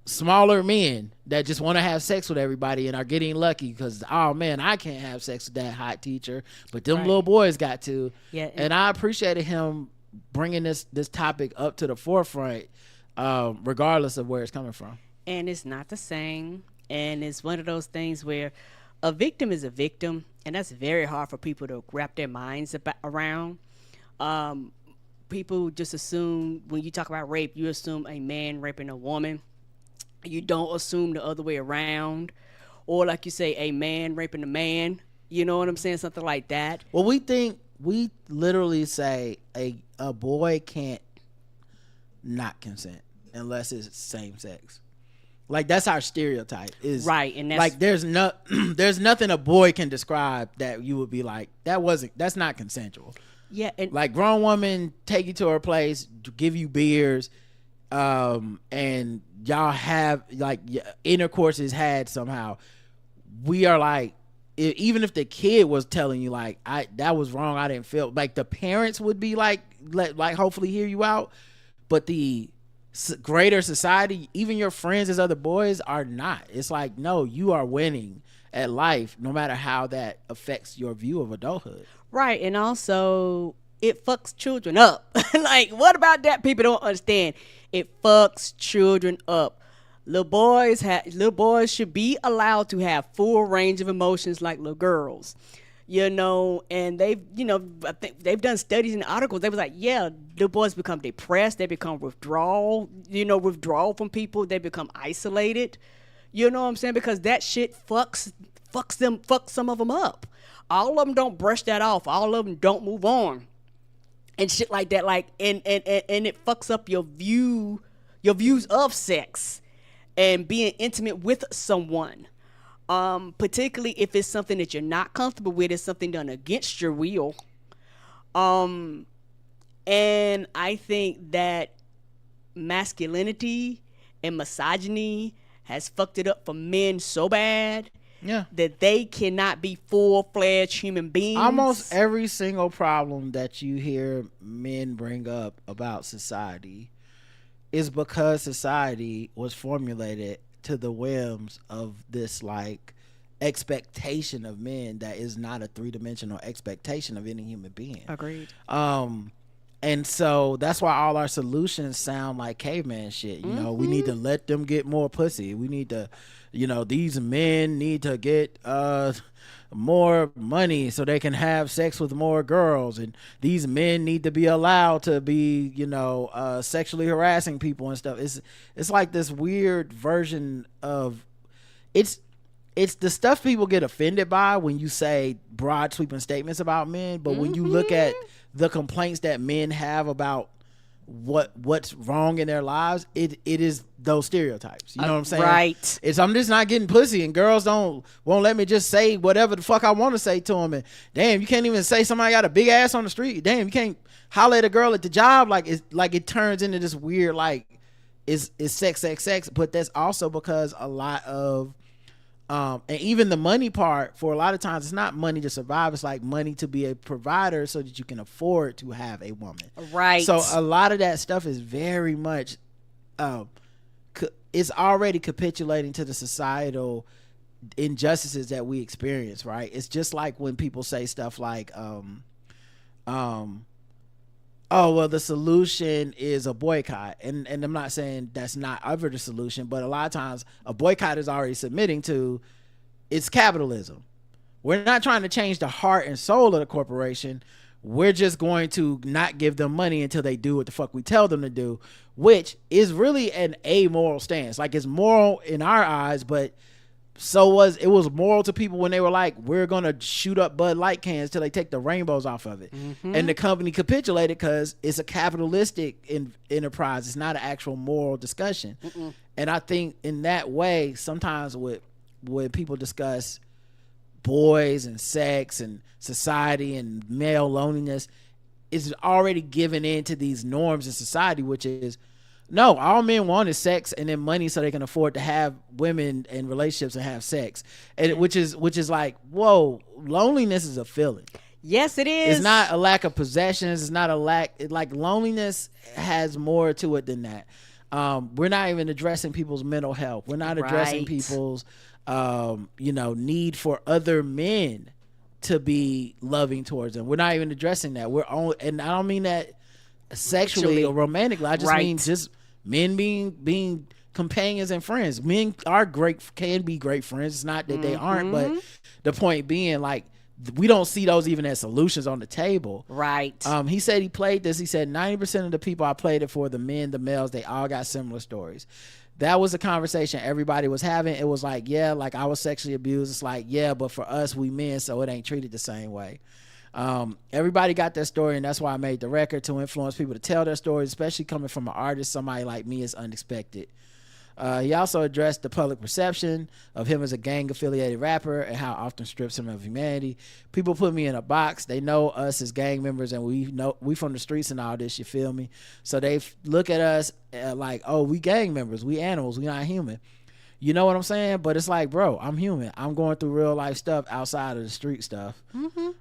smaller men that just want to have sex with everybody and are getting lucky because, oh man, I can't have sex with that hot teacher, but them little boys got to. Yeah. And I appreciated him bringing this topic up to the forefront, regardless of where it's coming from. And it's not the same. And it's one of those things where a victim is a victim, and that's very hard for people to wrap their minds around. People just assume, when you talk about rape, you assume a man raping a woman. You don't assume the other way around. Or like you say, a man raping a man. You know what I'm saying? Something like that. Well, we literally say a boy can't not consent unless it's same sex. That's our stereotype is right. And that's there's nothing a boy can describe that you would be like, that's not consensual. Yeah. And grown woman take you to her place, give you beers, and y'all have intercourse is had somehow. We are even if the kid was telling you that was wrong, I didn't feel, the parents would be hopefully hear you out, but the greater society, even your friends as other boys, are not. It's no, you are winning at life no matter how that affects your view of adulthood. Right. And also it fucks children up. What about that? People don't understand. It fucks children up. Little boys should be allowed to have full range of emotions like little girls. you know, and they've, you know, I think they've done studies and articles. They was like, yeah, the boys become depressed, they become withdrawal from people, they become isolated. You know what I'm saying? Because that shit fucks some of them up. All of them don't brush that off. All of them don't move on, and shit like that. Like, and it fucks up your views of sex and being intimate with someone. Particularly if it's something that you're not comfortable with, it's something done against your will. And I think that masculinity and misogyny has fucked it up for men so bad that they cannot be full-fledged human beings. Almost every single problem that you hear men bring up about society is because society was formulated to the whims of this like expectation of men that is not a three-dimensional expectation of any human being. Agreed. And so that's why all our solutions sound like caveman shit. You know, we need to let them get more pussy. We need to, you know, these men need to get more money so they can have sex with more girls, and these men need to be allowed to be, you know, sexually harassing people and stuff. It's like this weird version of it's the stuff people get offended by when you say broad sweeping statements about men, but when you look at the complaints that men have about what's wrong in their lives, it is those stereotypes. You know what I'm saying? Right. It's I'm just not getting pussy, and girls won't let me just say whatever the fuck I want to say to them. And damn, you can't even say somebody got a big ass on the street. Damn, you can't holler at a girl at the job. Like it turns into this weird like it's sex. But that's also because a lot of and even the money part, for a lot of times it's not money to survive, it's like money to be a provider so that you can afford to have a woman. Right. So a lot of that stuff is very much it's already capitulating to the societal injustices that we experience, right? It's just like when people say stuff like oh, well, the solution is a boycott. And I'm not saying that's not ever the solution, but a lot of times a boycott is already submitting to it's capitalism. We're not trying to change the heart and soul of the corporation. We're just going to not give them money until they do what the fuck we tell them to do, which is really an amoral stance. Like, it's moral in our eyes, but it was moral to people when they were like, we're gonna shoot up Bud Light cans till they take the rainbows off of it. And the company capitulated because it's a capitalistic enterprise. It's not an actual moral discussion. And I think in that way, sometimes when people discuss boys and sex and society and male loneliness, it's already given into these norms in society, which is, no, all men want is sex and then money so they can afford to have women and relationships and have sex. And which is like, whoa, loneliness is a feeling. Yes, it is. It's not a lack of possessions. It's not a lack. Like, loneliness has more to it than that. We're not even addressing people's mental health. We're not addressing people's, need for other men to be loving towards them. We're not even addressing that. And I don't mean that sexually or romantically. I just mean just men being companions and friends. Men can be great friends. It's not that they aren't, but the point being, like, we don't see those even as solutions on the table. Right. He said he played this. He said 90% of the people I played it for, the males, they all got similar stories. That was a conversation everybody was having. It was like, yeah, like, I was sexually abused. It's like, yeah, but for us, we men, so it ain't treated the same way. Everybody got their story, and that's why I made the record, to influence people to tell their stories, especially coming from an artist. Somebody like me is unexpected. He also addressed the public perception of him as a gang-affiliated rapper and how it often strips him of humanity. People put me in a box. They know us as gang members, and we from the streets and all this, you feel me? So they look at us like, oh, we gang members, we animals, we not human. You know what I'm saying? But it's like, bro, I'm human. I'm going through real life stuff outside of the street stuff.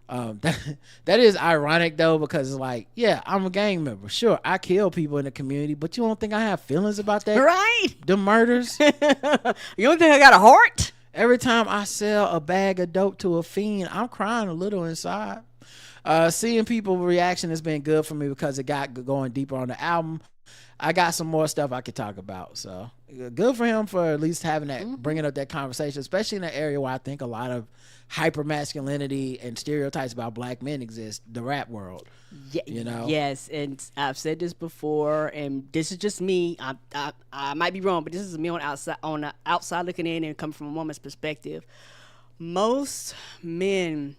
That is ironic, though, because it's like, yeah, I'm a gang member. Sure, I kill people in the community, but you don't think I have feelings about that? Right. The murders. You don't think I got a heart? Every time I sell a bag of dope to a fiend, I'm crying a little inside. Seeing people's reaction has been good for me because it got going deeper on the album. I got some more stuff I could talk about. So good for him for at least having that, bringing up that conversation, especially in an area where I think a lot of hyper masculinity and stereotypes about black men exist, the rap world. You know? Yes, and I've said this before, and this is just me. I might be wrong, but this is me on the outside looking in and coming from a woman's perspective. Most men,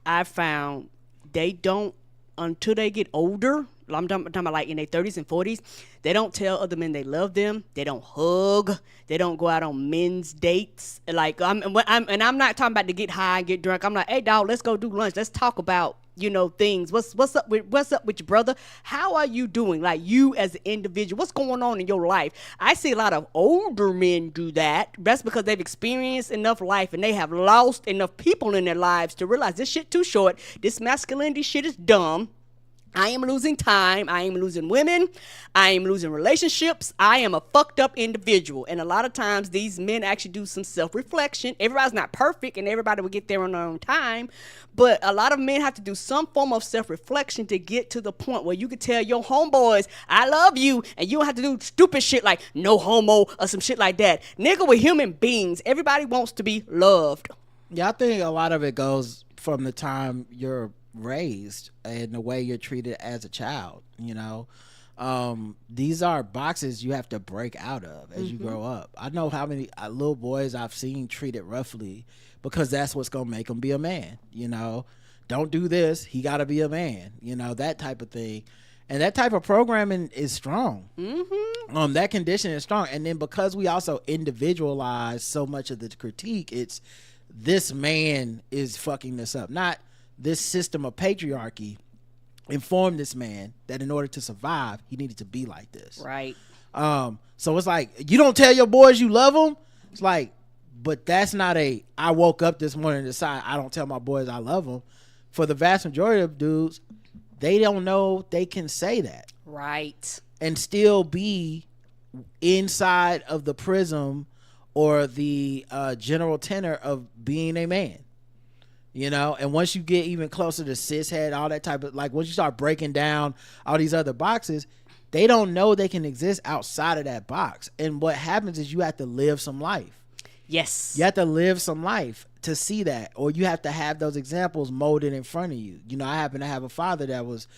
I found, they don't, until they get older, I'm talking about like in their 30s and 40s, they don't tell other men they love them. They don't hug. They don't go out on men's dates. Like I'm not talking about to get high and get drunk. I'm like, hey dog, let's go do lunch. Let's talk about, you know, things. What's up with your brother? How are you doing? Like, you as an individual, what's going on in your life? I see a lot of older men do that. That's because they've experienced enough life and they have lost enough people in their lives to realize this shit too short. This masculinity shit is dumb. I am losing time. I am losing women. I am losing relationships. I am a fucked up individual. And a lot of times these men actually do some self-reflection. Everybody's not perfect and everybody will get there on their own time. But a lot of men have to do some form of self-reflection to get to the point where you can tell your homeboys, I love you. And you don't have to do stupid shit like no homo or some shit like that. Nigga, we're human beings. Everybody wants to be loved. Yeah, I think a lot of it goes from the time you're raised and the way you're treated as a child. You know, these are boxes you have to break out of as you grow up. I know how many little boys I've seen treated roughly because that's what's gonna make them be a man. You know, don't do this, he gotta be a man, you know, that type of thing. And that type of programming is strong. That condition is strong. And then because we also individualize so much of the critique, it's this man is fucking this up, not this system of patriarchy informed this man that in order to survive, he needed to be like this. Right. So it's like, you don't tell your boys you love them. It's like, but that's not I woke up this morning and decide I don't tell my boys I love them. For the vast majority of dudes, they don't know they can say that. Right. And still be inside of the prism or the general tenor of being a man. You know, and once you get even closer to cishead, all that type of, like, once you start breaking down all these other boxes, they don't know they can exist outside of that box. And what happens is you have to live some life. Yes. You have to live some life to see that, or you have to have those examples molded in front of you. You know, I happen to have a father that was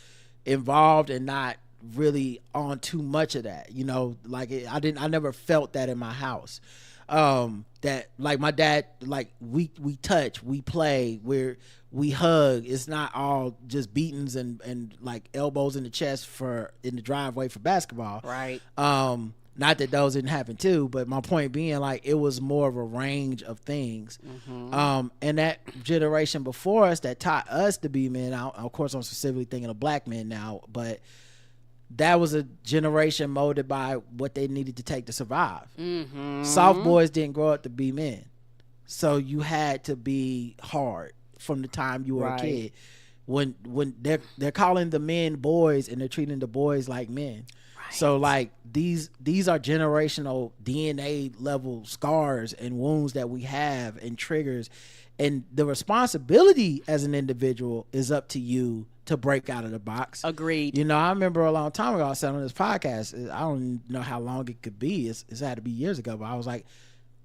involved and not really on too much of that. You know, like I never felt that in my house. That like my dad, like we touch, we play, we hug. It's not all just beatings and like elbows in the chest in the driveway for basketball. Right. Not that those didn't happen too, but my point being, like, it was more of a range of things. And that generation before us that taught us to be men, of course I'm specifically thinking of black men now, but that was a generation molded by what they needed to take to survive. Soft boys didn't grow up to be men. So you had to be hard from the time you were a kid. When they're calling the men boys and they're treating the boys like men. So like these are generational DNA level scars and wounds that we have and triggers, and the responsibility as an individual is up to you to break out of the box. Agreed. You know, I remember a long time ago I said on this podcast, I don't know how long it could be. It's had to be years ago, but I was like,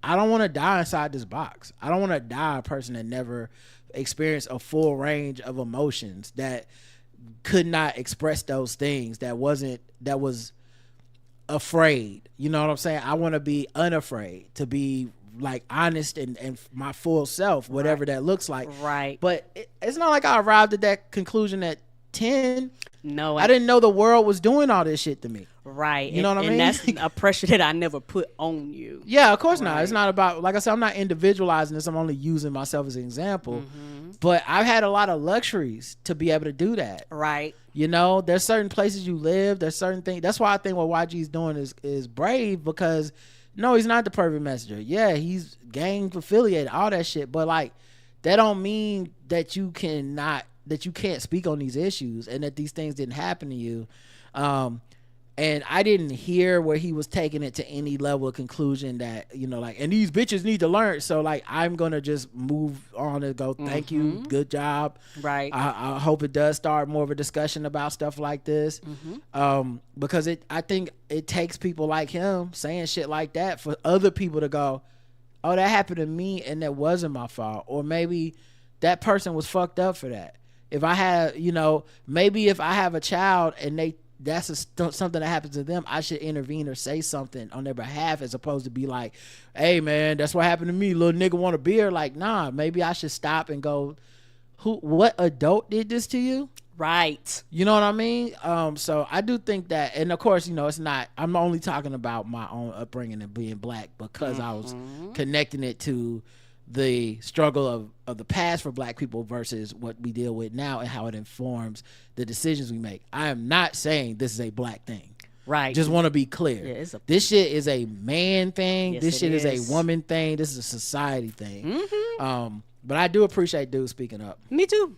I don't want to die inside this box. I don't want to die a person that never experienced a full range of emotions, that could not express those things, that was afraid. You know what I'm saying? I want to be unafraid, to be like honest and my full self, whatever that looks like. Right. But it's not like I arrived at that conclusion at 10. No, I didn't know the world was doing all this shit to me. Right. You know what I mean? And that's a pressure that I never put on you. Yeah, of course not. It's not about, like I said, I'm not individualizing this. I'm only using myself as an example. But I've had a lot of luxuries to be able to do that. Right. You know, there's certain places you live. There's certain things. That's why I think what YG's doing is brave, because no, he's not the perfect messenger. Yeah, he's gang affiliated, all that shit. But like, that don't mean that you can't speak on these issues and that these things didn't happen to you. And I didn't hear where he was taking it to any level of conclusion that, you know, like, and these bitches need to learn. So like, I'm going to just move on and go, thank you. Good job. Right. I hope it does start more of a discussion about stuff like this. Because I think it takes people like him saying shit like that for other people to go, oh, that happened to me and that wasn't my fault. Or maybe that person was fucked up for that. If I had, you know, maybe if I have a child and that's something that happens to them, I should intervene or say something on their behalf, as opposed to be like, hey man, that's what happened to me, little nigga want a beer. Like, nah, maybe I should stop and go, what adult did this to you? Right. You know what I mean? So I do think that, and of course, you know, it's not, I'm only talking about my own upbringing and being black, because I was connecting it to the struggle of the past for black people versus what we deal with now and how it informs the decisions we make. I am not saying this is a black thing. Right. Just want to be clear. Yeah, this shit is a man thing. Yes, this shit is is a woman thing. This is a society thing. But I do appreciate dude speaking up. Me too.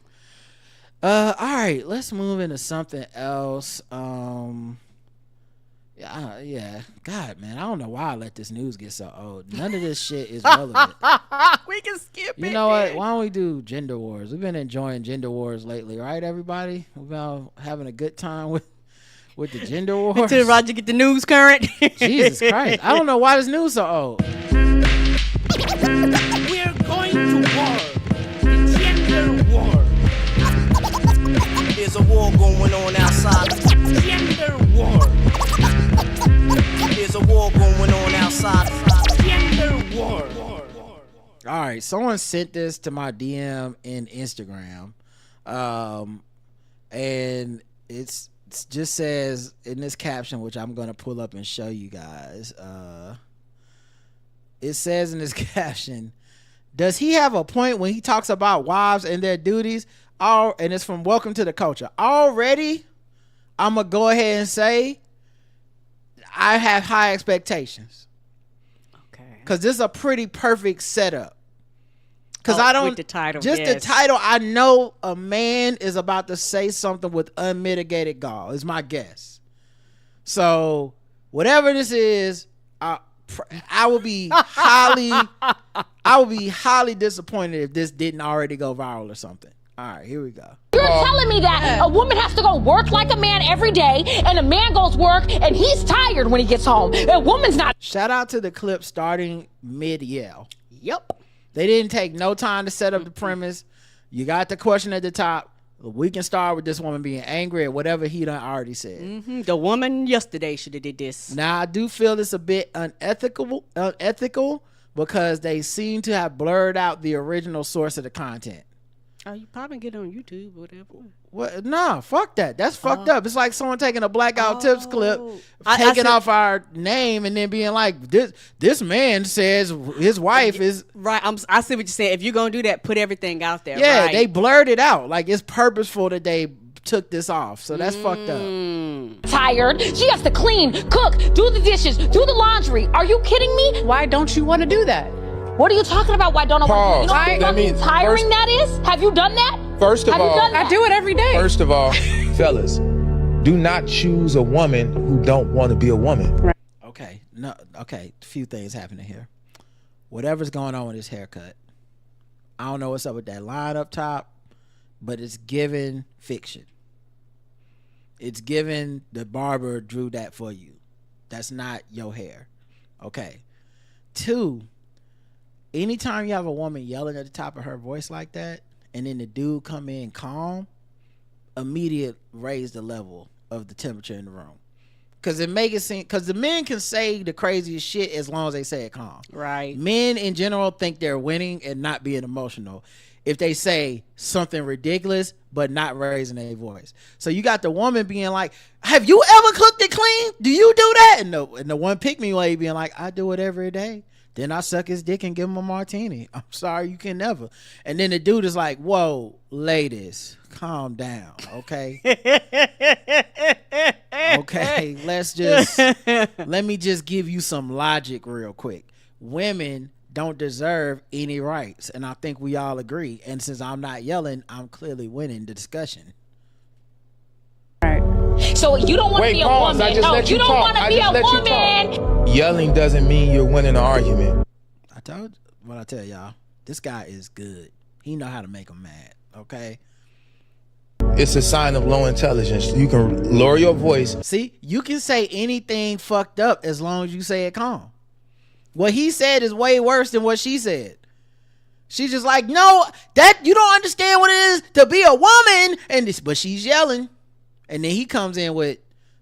All right, let's move into something else. Yeah. God, man, I don't know why I let this news get so old. None of this shit is relevant. We can skip it. You know what? Why don't we do gender wars? We've been enjoying gender wars lately, right, everybody? We've been having a good time with the gender wars. Until Roger get the news current. Jesus Christ. I don't know why this news so old. We're going to war. The gender war. There's a war going on outside. Gender war. There's a war going on outside. Gender war. All right, someone sent this to my DM in Instagram, and it just says in this caption, which I'm gonna pull up and show you guys. It says in this caption, "Does he have a point when he talks about wives and their duties?" And it's from Welcome to the Culture. Already, I'm gonna go ahead and say I have high expectations. Okay. Because this is a pretty perfect setup. Because I don't, with the title, just the title, I know a man is about to say something with unmitigated gall, is my guess. So whatever this is, I will be highly disappointed if this didn't already go viral or something. All right, here we go. You're telling me that a woman has to go work like a man every day, and a man goes work and he's tired when he gets home. A woman's not. Shout out to the clip starting mid-yell. Yep. They didn't take no time to set up the premise. You got the question at the top. We can start with this woman being angry at whatever he done already said. The woman yesterday should have did this. Now, I do feel it's a bit unethical because they seem to have blurred out the original source of the content. Oh, you probably get it on YouTube or whatever. What? Nah, fuck that. That's fucked up. It's like someone taking a Blackout Tips clip, taking off our name, and then being like, "This man says his wife is right." I see what you're saying. If you're gonna do that, put everything out there. Yeah, right. they blurred it out. Like it's purposeful that they took this off. So that's fucked up. Tired. She has to clean, cook, do the dishes, do the laundry. Are you kidding me? Why don't you want to do that? What are you talking about? Why don't I want to? You know how fucking tiring that is? Have you done that? First of Have you all, done that? I do it every day. first of all, fellas, do not choose a woman who don't want to be a woman. Okay. No. Okay. A few things happening here. Whatever's going on with his haircut, I don't know what's up with that line up top, but it's given fiction. It's given the barber drew that for you. That's not your hair. Okay. 2, anytime you have a woman yelling at the top of her voice like that, and then the dude come in calm, immediate raise the level of the temperature in the room. Because it make it seem, because the men can say the craziest shit as long as they say it calm. Right. Men in general think they're winning and not being emotional if they say something ridiculous but not raising their voice. So you got the woman being like, have you ever cooked it clean? Do you do that? And the one pick me way being like, I do it every day. Then I suck his dick and give him a martini. I'm sorry, you can never. And then the dude is like, whoa, ladies, calm down, okay? Okay, let me just give you some logic real quick. Women don't deserve any rights, and I think we all agree. And since I'm not yelling, I'm clearly winning the discussion. Right. So you don't want to Wait, be a pause. I woman. just No, let you you don't talk. want to I be just a let you woman. talk. Yelling doesn't mean you're winning an argument. I told you what I tell y'all. This guy is good. He know how to make them mad. Okay. It's a sign of low intelligence. You can lower your voice. See, you can say anything fucked up as long as you say it calm. What he said is way worse than what she said. She's just like, no, that you don't understand what it is to be a woman, but she's yelling, and then he comes in with,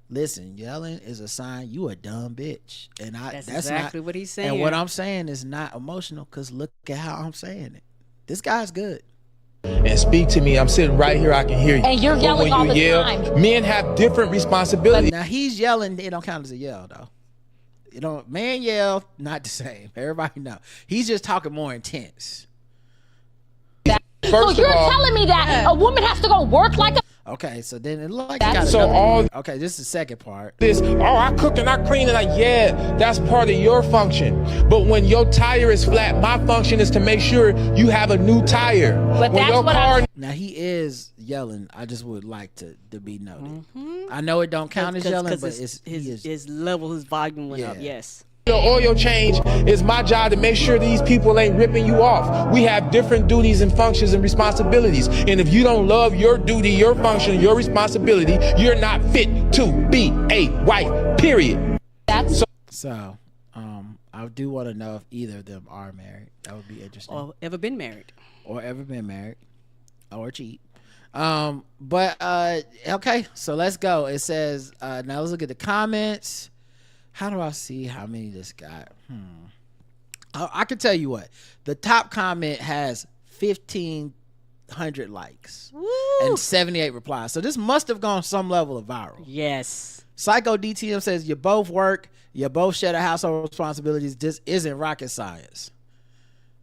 listen, yelling is a sign you a dumb bitch, and that's exactly not what he's saying. And what I'm saying is not emotional, because look at how I'm saying it. This guy's good. And speak to me. I'm sitting right here. I can hear you. And you're But yelling when all you the yell, time. men have different responsibilities. Now he's yelling, it don't count as a yell though. You know, man yell, not the same. Everybody know. He's just talking more intense. So First you're of all, telling me that a woman has to go work like a Okay, so then it look like you got So another all- one. Okay, this is the second part. this, I cook and I clean and that's part of your function. But when your tire is flat, my function is to make sure you have a new tire. But when that's your what car I'm- Now he is yelling. I just would like to be noted. I know it don't count as yelling, but his level, his volume went up. Yeah. Yes. your oil change, is my job to make sure these people ain't ripping you off. We have different duties and functions and responsibilities. And if you don't love your duty, your function, your responsibility, you're not fit to be a wife, period. So, I do want to know if either of them are married. That would be interesting. Or ever been married. Or ever been married. Or cheat. But okay, so let's go. It says, now let's look at the comments. How do I see how many this got? I can tell you what. The top comment has 1,500 likes and 78 replies. So this must have gone some level of viral. Yes. Psycho DTM says, you both work, you both share the household responsibilities. This isn't rocket science.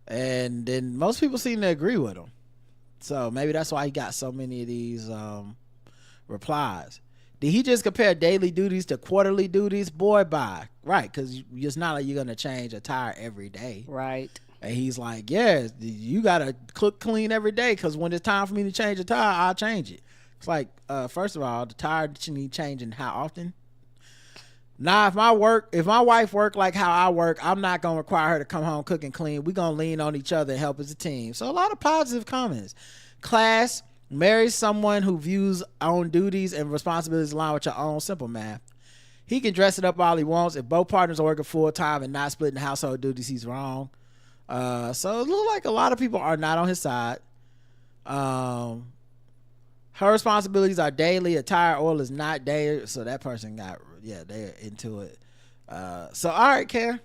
And then most people seem to agree with him. So maybe that's why he got so many of these replies. Did he just compare daily duties to quarterly duties? Boy, bye. Right, because it's not like you're going to change a tire every day. Right. And he's like, yeah, you got to cook clean every day, because when it's time for me to change a tire, I'll change it. It's like, first of all, the tire should need changing how often? Now, if my wife work like how I work, I'm not going to require her to come home, cook, and clean. We're going to lean on each other and help as a team. So a lot of positive comments. Class, marry someone who views own duties and responsibilities align with your own. Simple math. He can dress it up all he wants. If both partners are working full time and not splitting household duties, he's wrong. So it looks like a lot of people are not on his side. Her responsibilities are daily. A tire oil is not daily. So that person they're into it. So all right, Karen,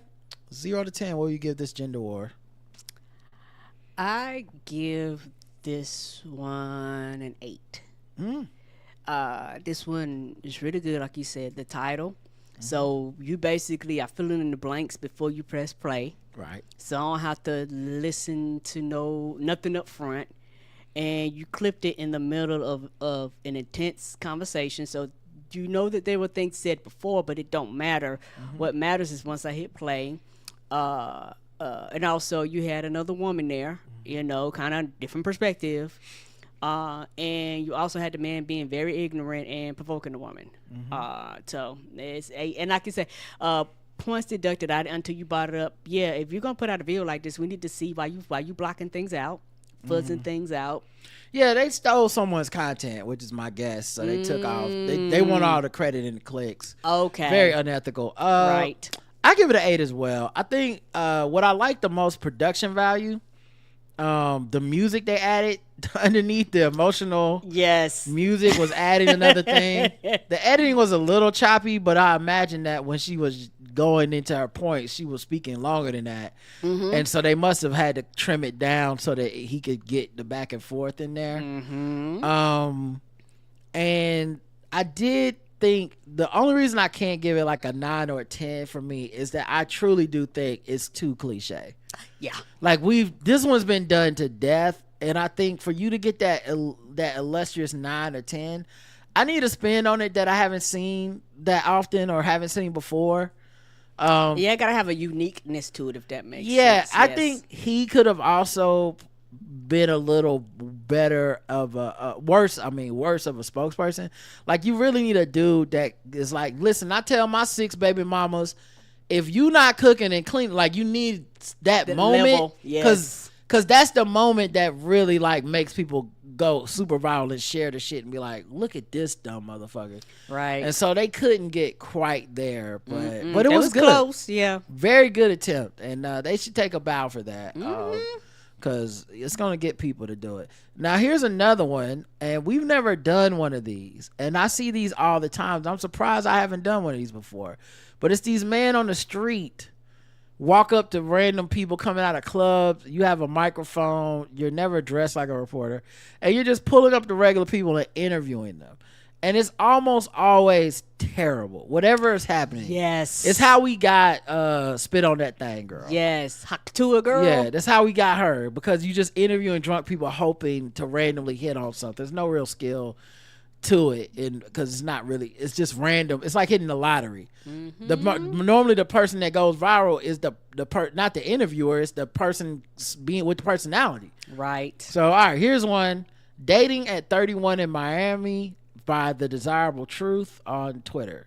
0 to 10, what will you give this gender war? I give this one an 8. This one is really good, like you said, the title. So you basically are filling in the blanks before you press play. Right. So I don't have to listen to nothing up front. And you clipped it in the middle of an intense conversation. So you know that there were things said before, but it don't matter. What matters is once I hit play. And also you had another woman there, kind of different perspective. And you also had the man being very ignorant and provoking the woman. So it's and like I said, points deducted out until you brought it up. Yeah, if you're gonna put out a video like this, we need to see why you blocking things out, fuzzing things out. Yeah, they stole someone's content, which is my guess. So they took off. They want all the credit and the clicks. Okay. Very unethical. Right. I give it an 8 as well. I think what I like the most, production value. The music they added underneath the emotional music was adding another thing. The editing was a little choppy, but I imagine that when she was going into her point, she was speaking longer than that. And so they must have had to trim it down so that he could get the back and forth in there. And I did think the only reason I can't give it like a 9 or a 10 for me is that I truly do think it's too cliche. Yeah. Like this one's been done to death, and I think for you to get that illustrious 9 or 10, I need a spin on it that I haven't seen that often or haven't seen before. I gotta have a uniqueness to it, if that makes sense. Yeah, I think he could have also been a little better of worse of a spokesperson. Like, you really need a dude that is like, listen, I tell my 6 baby mamas, if you not cooking and cleaning, like, you need that moment, because that's the moment that really like makes people go super viral and share the shit and be like, look at this dumb motherfucker. Right. And so they couldn't get quite there, but it was good. Close, yeah. Very good attempt, and they should take a bow for that, because it's gonna get people to do it. Now here's another one, and we've never done one of these, and I see these all the time. I'm surprised I haven't done one of these before, but it's these men on the street walk up to random people coming out of clubs. You have a microphone, you're never dressed like a reporter, and you're just pulling up to regular people and interviewing them. And it's almost always terrible, whatever is happening. Yes. It's how we got Spit on That Thing girl. Yes. Haktua girl. Yeah, that's how we got her, because you just interviewing drunk people hoping to randomly hit on something. There's no real skill to it, and because it's not really, it's just random. It's like hitting the lottery. Normally the person that goes viral is not the interviewer, it's the person being with the personality. Right. So all right, here's one. Dating at 31 in Miami by The Desirable Truth on Twitter.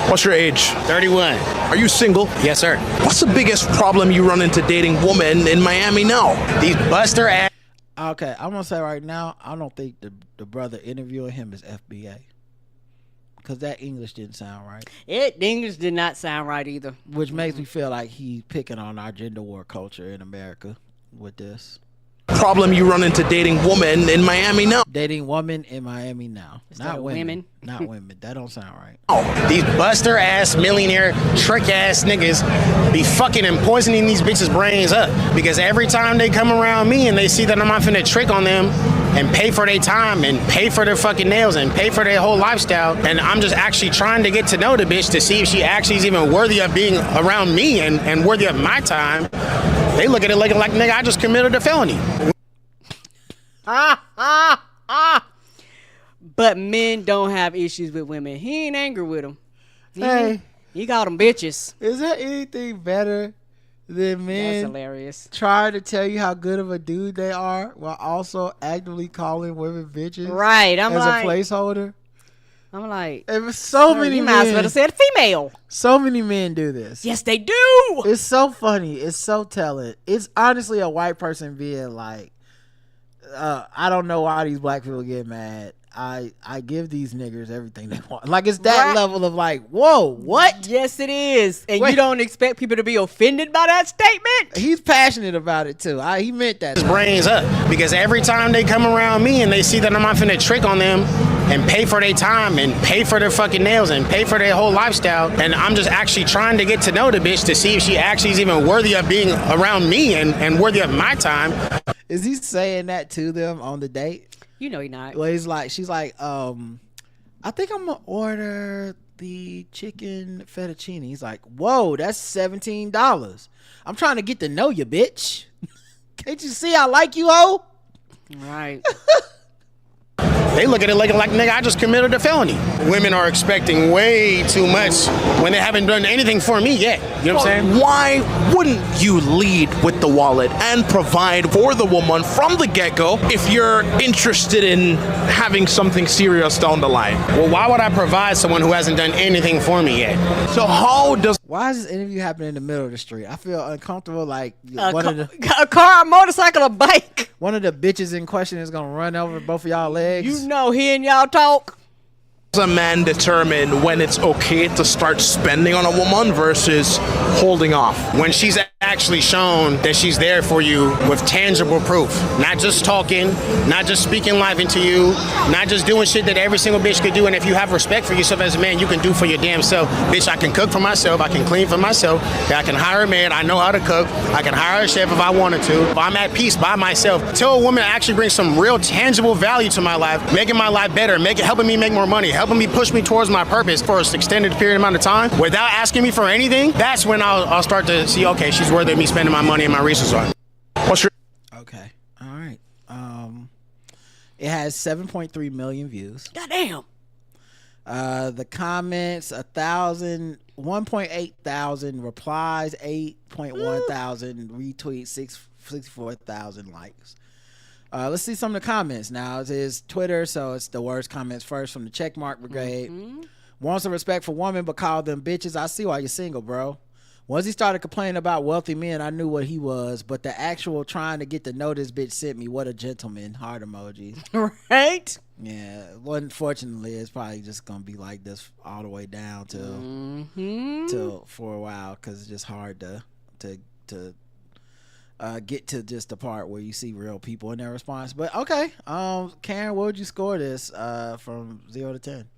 What's your age? 31. Are you single? Yes, sir. What's the biggest problem you run into dating women in Miami now? These buster ass. Okay, I'm gonna say right now, I don't think the brother interviewing him is FBA, because that English didn't sound right. The English did not sound right either. Which makes me feel like he's picking on our gender war culture in America with this. Problem you run into dating women in Miami now? Dating woman in Miami now. Not women. women. Not women. That don't sound right. These buster ass millionaire trick ass niggas be fucking and poisoning these bitches' brains up, because every time they come around me and they see that I'm not finna trick on them and pay for their time and pay for their fucking nails and pay for their whole lifestyle, and I'm just actually trying to get to know the bitch to see if she actually is even worthy of being around me and worthy of my time, they look at it looking like, nigga, I just committed a felony. But men don't have issues with women. He ain't angry with them. He got them bitches. Is there anything better than men That's hilarious. trying to tell you how good of a dude they are while also actively calling women bitches? Right. I'm as like, a placeholder. I'm like, It was so many you men. might as well have said female. So many men do this. Yes, they do. It's so funny. It's so telling. It's honestly a white person being like, I don't know why these black people get mad. I give these niggers everything they want. Like, it's that level of like, whoa, what? Yes, it is. And Wait. you don't expect people to be offended by that statement? He's passionate about it too. He meant that. His brains up, because every time they come around me and they see that I'm not finna trick on them and pay for their time and pay for their fucking nails and pay for their whole lifestyle, and I'm just actually trying to get to know the bitch to see if she actually is even worthy of being around me and worthy of my time. Is he saying that to them on the date? You know he not. Well, she's like, I think I'm gonna order the chicken fettuccine. He's like, whoa, that's $17. I'm trying to get to know you, bitch. Can't you see I like you, ho? Right. They look at it looking like, nigga, I just committed a felony. Women are expecting way too much when they haven't done anything for me yet. You know what I'm saying? Why wouldn't you lead with the wallet and provide for the woman from the get-go if you're interested in having something serious down the line? Well, why would I provide someone who hasn't done anything for me yet? So why is this interview happening in the middle of the street? I feel uncomfortable. Like A car, a motorcycle, a bike. one of the bitches in question is gonna run over both of y'all legs. You know, hearing y'all talk. a man determine when it's okay to start spending on a woman versus holding off? When she's actually shown that she's there for you with tangible proof, not just talking, not just speaking life into you, not just doing shit that every single bitch could do. And if you have respect for yourself as a man, you can do for your damn self. Bitch, I can cook for myself, I can clean for myself, I can hire a man, I know how to cook, I can hire a chef if I wanted to. If I'm at peace by myself, till a woman actually brings some real tangible value to my life, making my life better, helping me make more money, helping me push me towards my purpose for an extended period amount of time without asking me for anything, that's when I'll start to see, okay, she's worthy of me spending my money and my resources on. What's your... Okay. All right. It has 7.3 million views. Goddamn. The comments, 1.8 thousand replies, 8.1 thousand retweets, 64,000 likes. Let's see some of the comments now. It is Twitter, so it's the worst comments first from the Checkmark Brigade. Want some respect for women, but call them bitches. I see why you're single, bro. Once he started complaining about wealthy men, I knew what he was, but the actual trying to get to know this bitch sent me. What a gentleman. Heart emojis. Right? Yeah. Well, unfortunately, it's probably just going to be like this all the way down till for a while, because it's just hard to get to just the part where you see real people in their response. But okay, Karen, what would you score this from 0 to 10?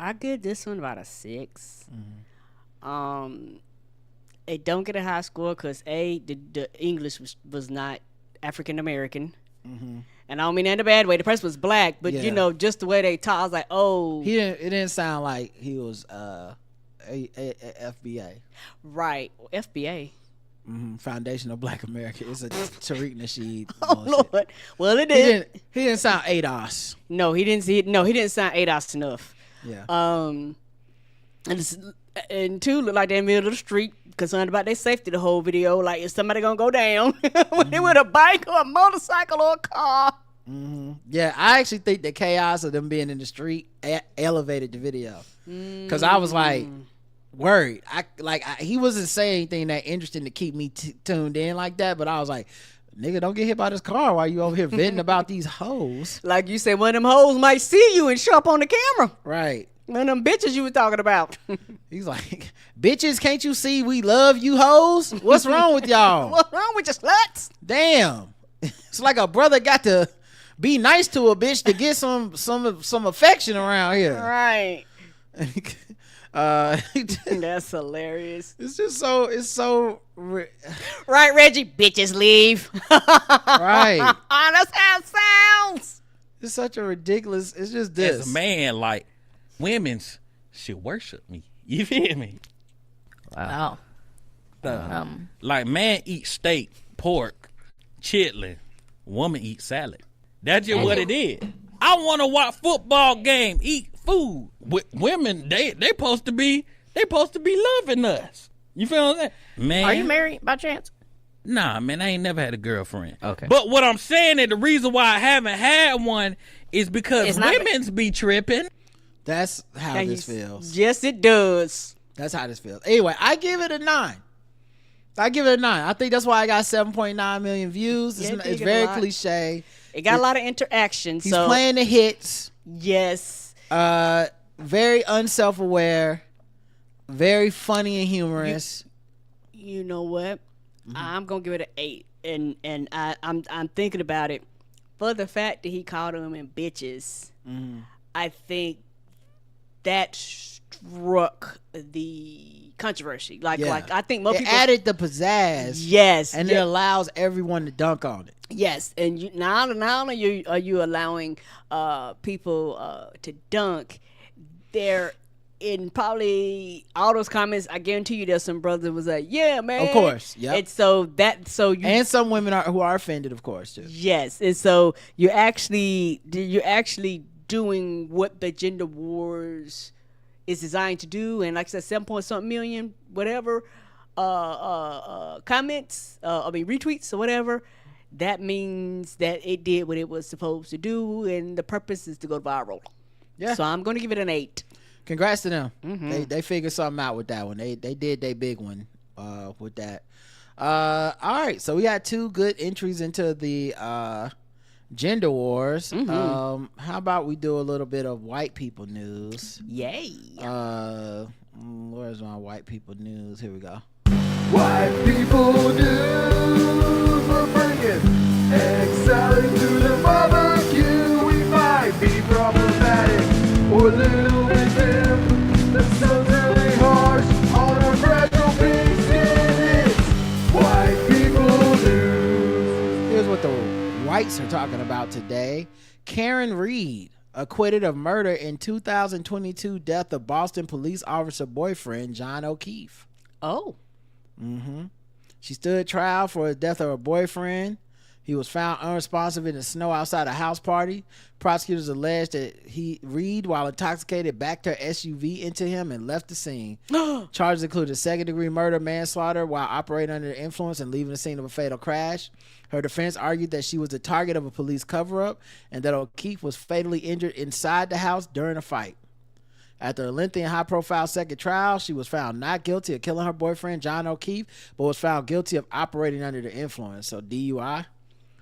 I give this one about a 6. It don't get a high score because the English was not African American, and I don't mean that in a bad way. The person was black, but you know, just the way they talk, I was like, oh, it didn't sound like he was a FBA, right? FBA. Foundation of Black America. It's a Tariq Nasheed. Oh Lord. Well, it did. He didn't sound ADOS. No, he didn't see it. No, he didn't sound ADOS enough. Yeah. And two look like they're in the middle of the street, concerned about their safety the whole video. Like, is somebody gonna go down when they with a bike or a motorcycle or a car? Yeah, I actually think the chaos of them being in the street elevated the video, because I was like worried. He wasn't saying anything that interesting to keep me tuned in like that, but I was like, nigga, don't get hit by this car while you over here venting about these hoes. Like you said, one of them hoes might see you and show up on the camera. Right. One of them bitches you were talking about. He's like, bitches, can't you see we love you hoes? What's wrong with y'all? What's wrong with your sluts? Damn. It's like a brother got to be nice to a bitch to get some affection around here. Right. That's hilarious. It's just so right, Reggie. Bitches leave. Right. That's how it sounds. It's such a ridiculous. It's just this. As a man, like, women's should worship me. You feel me? Wow. Like, man eat steak, pork, chitlin. Woman eat salad. That's just what it is. I want to watch football game, eat food. Women, they supposed to be loving us. You feel what I'm saying? Man, are you married by chance? Nah, man, I ain't never had a girlfriend. Okay. But what I'm saying is the reason why I haven't had one is because women's be tripping. That's how this feels. Yes, it does. That's how this feels. Anyway, I give it a 9. I think that's why I got 7.9 million views. It's very cliche. It got a lot of interaction. He's playing the hits. Yes. Very unself-aware. Very funny and humorous. You know what? I'm gonna give it an 8, and I'm thinking about it for the fact that he called them in bitches. I think that struck the controversy. Like I think most people added the pizzazz. Yes, and it allows everyone to dunk on it. Yes, and you, not only are you allowing people to dunk, they're in probably all those comments. I guarantee you, there's some brother was like, "Yeah, man." Of course, yeah. And so you and some women who are offended, of course, too. Yes, and so you're actually doing what the gender wars is designed to do, and like I said, 7-point-something million, whatever, comments, retweets or whatever. That means that it did what it was supposed to do, and the purpose is to go viral. Yeah. So I'm going to give it an 8. Congrats to them. They figured something out with that one. They did their big one with that. All right, so we got 2 good entries into the gender wars. How about we do a little bit of white people news? Yay. Where's my white people news? Here we go. White people news, we're bringing egg salad to the barbecue. We might be problematic or a little bit dim. That sounds really harsh on our fragile pink skin. It's white people news. Here's what the whites are talking about today. Karen Reed acquitted of murder in 2022 death of Boston police officer boyfriend John O'Keefe. Oh. She stood trial for the death of her boyfriend. He was found unresponsive in the snow outside a house party. Prosecutors alleged that Reed, while intoxicated, backed her SUV into him and left the scene. Charges included second-degree murder, manslaughter while operating under the influence and leaving the scene of a fatal crash. Her defense argued that she was the target of a police cover-up and that O'Keefe was fatally injured inside the house during a fight. After a lengthy and high-profile second trial, she was found not guilty of killing her boyfriend, John O'Keefe, but was found guilty of operating under the influence, so DUI.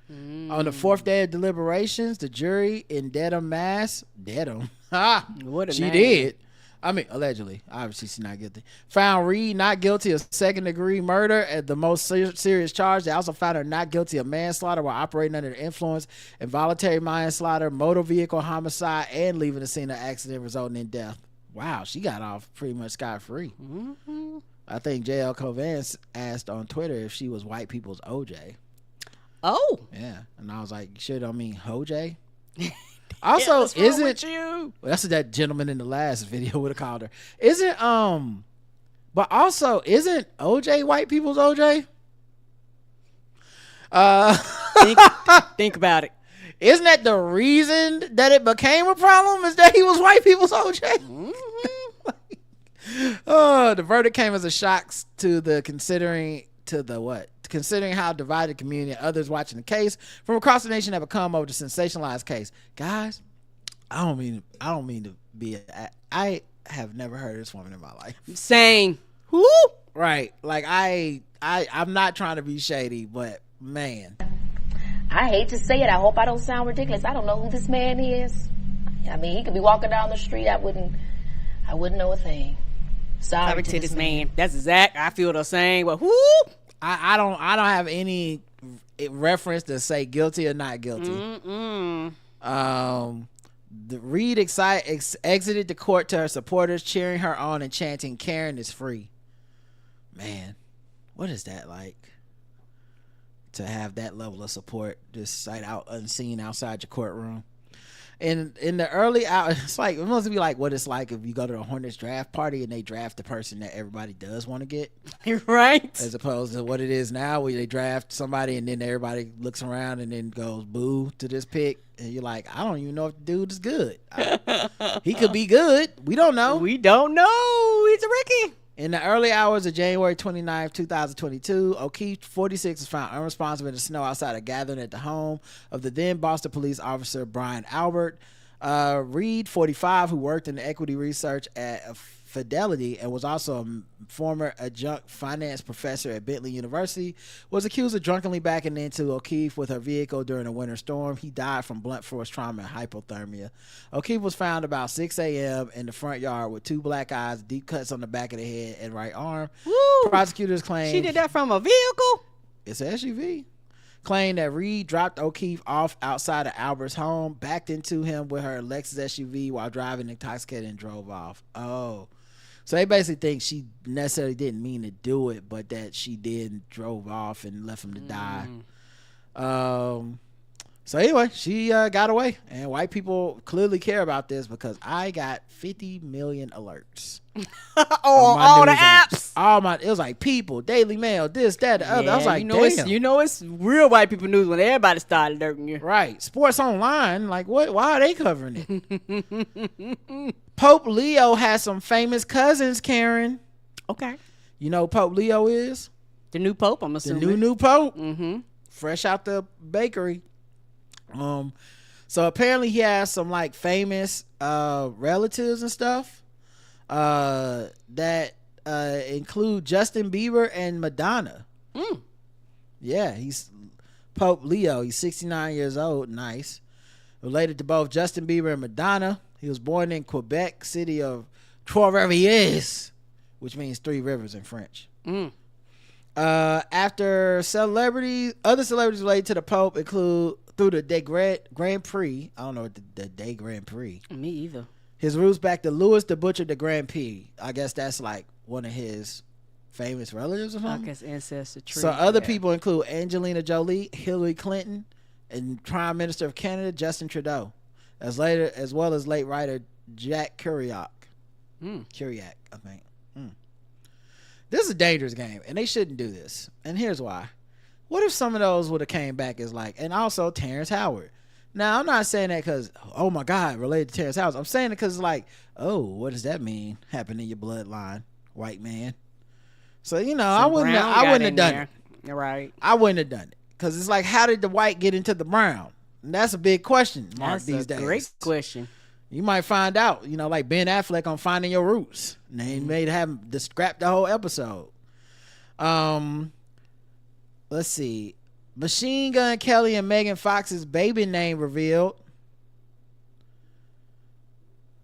On the fourth day of deliberations, the jury in Dedham, Mass. Dedham? What a she name. did. I mean, allegedly. Obviously, she's not guilty. Found Reed not guilty of second-degree murder at the most serious charge. They also found her not guilty of manslaughter while operating under the influence, involuntary manslaughter, motor vehicle homicide, and leaving the scene of accident resulting in death. Wow, she got off pretty much scot-free. Mm-hmm. I think J.L. Covance asked on Twitter if she was white people's OJ. Oh. Yeah. And I was like, you sure don't mean HoJ? Also, what's wrong with you? Well, that's what that gentleman in the last video would have called her. But also, isn't OJ white people's OJ? Think about it. Isn't that the reason that it became a problem? Is that he was white people's OJ? Mm-hmm. The verdict came as a shock to the considering how divided the community and others watching the case from across the nation have become over the sensationalized case. Guys, I don't mean to be I have never heard of this woman in my life. Saying, who? Right. Like I'm not trying to be shady, but man. I hate to say it. I hope I don't sound ridiculous. I don't know who this man is. I mean, he could be walking down the street. I wouldn't know a thing. Sorry to this man. That's exact. I feel the same. But whoo. I don't have any reference to say guilty or not guilty. The Reed exited the court to her supporters, cheering her on and chanting, "Karen is free." Man, what is that like? To have that level of support just sight out unseen outside your courtroom. In the early hours, it's like, it must be like what it's like if you go to the Hornets draft party and they draft the person that everybody does want to get. Right. As opposed to what it is now where they draft somebody and then everybody looks around and then goes boo to this pick. And you're like, I don't even know if the dude is good. He could be good. We don't know. We don't know. He's a Ricky. In the early hours of January 29, 2022, O'Keefe, 46, was found unresponsive in the snow outside a gathering at the home of the then Boston police officer Brian Albert. Reed, 45, who worked in equity research at Fidelity and was also a former adjunct finance professor at Bentley University, was accused of drunkenly backing into O'Keefe with her vehicle during a winter storm. He died from blunt force trauma and hypothermia. O'Keefe was found about 6 a.m. in the front yard with 2 black eyes, deep cuts on the back of the head and right arm. Woo! Prosecutors claimed she did that from a vehicle. It's an SUV. Claimed that Reed dropped O'Keefe off outside of Albert's home, backed into him with her Lexus SUV while driving intoxicated and drove off. Oh. So they basically think she necessarily didn't mean to do it, but that she did, drove off and left him to die. So anyway, she got away, and white people clearly care about this because I got 50 million alerts. all the apps. It was like People, Daily Mail, this, that, the other. I was like, damn. It's real white people news when everybody started alerting you. Right. Sports Online, like what? Why are they covering it? Pope Leo has some famous cousins, Karen. Okay. You know who Pope Leo is? The new Pope, I'm assuming. The new Pope. Mm-hmm. Fresh out the bakery. So apparently he has some like famous relatives and stuff that include Justin Bieber and Madonna. Yeah, he's Pope Leo. He's 69 years old. Nice. Related to both Justin Bieber and Madonna. He was born in Quebec city of Trois-Rivières, which means 3 rivers in French. After other celebrities related to the Pope include through the Day Grand Prix. I don't know what the Day Grand Prix. Me either. His roots back to Louis the Butcher de Grand Prix. I guess that's like one of his famous relatives or something. I guess ancestor tree. So other people include Angelina Jolie, Hillary Clinton, and Prime Minister of Canada Justin Trudeau, as well as late writer Jack Kerouac. Kerouac, I think. This is a dangerous game, and they shouldn't do this. And here's why. What if some of those would have came back as like, and also Terrence Howard. Now, I'm not saying that because, oh my God, related to Terrence Howard. I'm saying it because, like, oh, what does that mean? Happen in your bloodline, white man. So, you know, I wouldn't have done it. Right. I wouldn't have done it because it's like, how did the white get into the brown? And that's a big question mark these days. Great question. You might find out, you know, like Ben Affleck on Finding Your Roots. And they made him scrap the whole episode. Let's see. Machine Gun Kelly and Megan Fox's baby name revealed.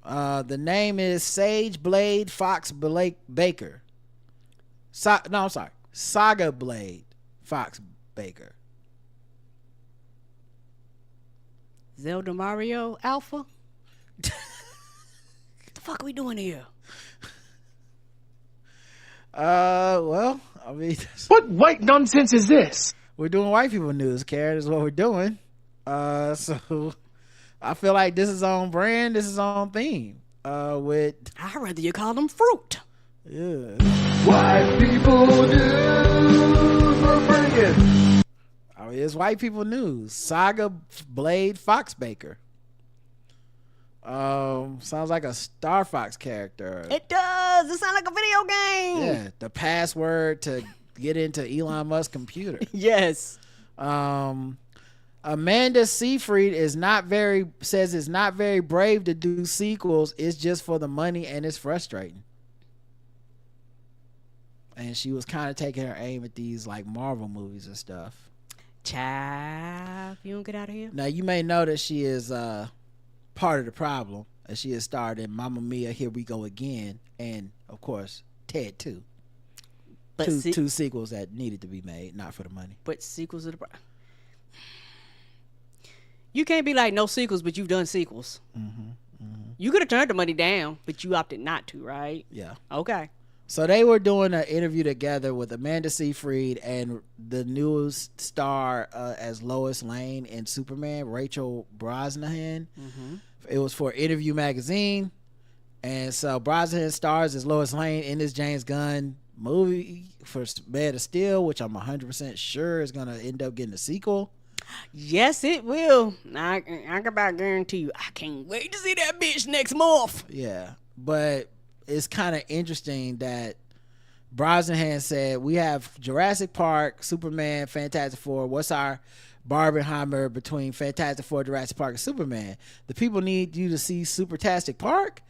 The name is Sage Blade Fox Baker. I'm sorry. Saga Blade Fox Baker. Zelda Mario Alpha? What the fuck are we doing here? Well, I mean, What white nonsense is this? we're doing white people news, Karen, is what we're doing. So I feel like this is on brand, this is on theme. With I'd rather you call them fruit. yeah. White people news, we're bringing. I mean, it's white people news. Saga Blade Fox Baker. Sounds like a Star Fox character. It does. It sounds like a video game. Yeah, the password to get into Elon Musk's computer. Yes. Amanda Seyfried says it's not very brave to do sequels. It's just for the money and it's frustrating. And she was kind of taking her aim at these like Marvel movies and stuff. Child, you don't get out of here. Now you may know that she is part of the problem, as she has starred in Mamma Mia, Here We Go Again, and of course Ted 2. But two sequels that needed to be made, not for the money. But sequels of the you can't be like no sequels, but you've done sequels. You could have turned the money down, but you opted not to, right? Yeah. Okay. So they were doing an interview together with Amanda Seyfried and the newest star as Lois Lane in Superman, Rachel Brosnahan. It was for Interview Magazine. And so Brosnahan stars as Lois Lane in this James Gunn movie for Man of Steel, which I'm 100% sure is going to end up getting a sequel. Yes, it will. I can about guarantee you. I can't wait to see that bitch next month. Yeah. But it's kind of interesting that Brosnahan said, we have Jurassic Park, Superman, Fantastic Four. What's our Barbenheimer between Fantastic Four, Jurassic Park, and Superman? The people need you to see Supertastic Park.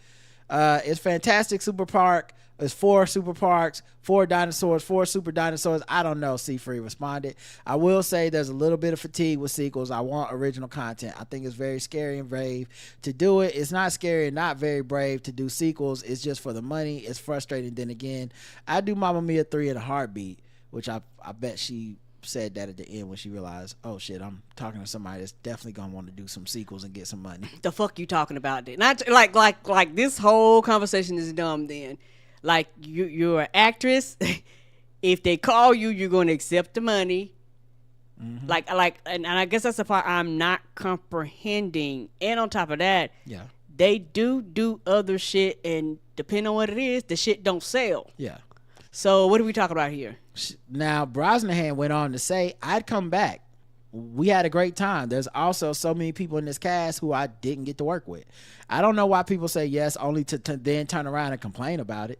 It's Fantastic Super Park. It's 4 super parks, 4 dinosaurs, 4 super dinosaurs. I don't know, Seafree responded. I will say there's a little bit of fatigue with sequels. I want original content. I think it's very scary and brave to do it. It's not scary and not very brave to do sequels. It's just for the money. It's frustrating. Then again, I do Mamma Mia 3 in a heartbeat, which I bet she said that at the end when she realized, oh shit, I'm talking to somebody that's definitely gonna want to do some sequels and get some money. The fuck you talking about then? Not like this whole conversation is dumb then. Like you're an actress. If they call you, you're going to accept the money. Like, and I guess that's the part I'm not comprehending. And on top of that, yeah, they do other shit, and depending on what it is, the shit don't sell. Yeah. So what are we talking about here? Now Brosnahan went on to say, "I'd come back. We had a great time. There's also so many people in this cast who I didn't get to work with. I don't know why people say yes only to then turn around and complain about it.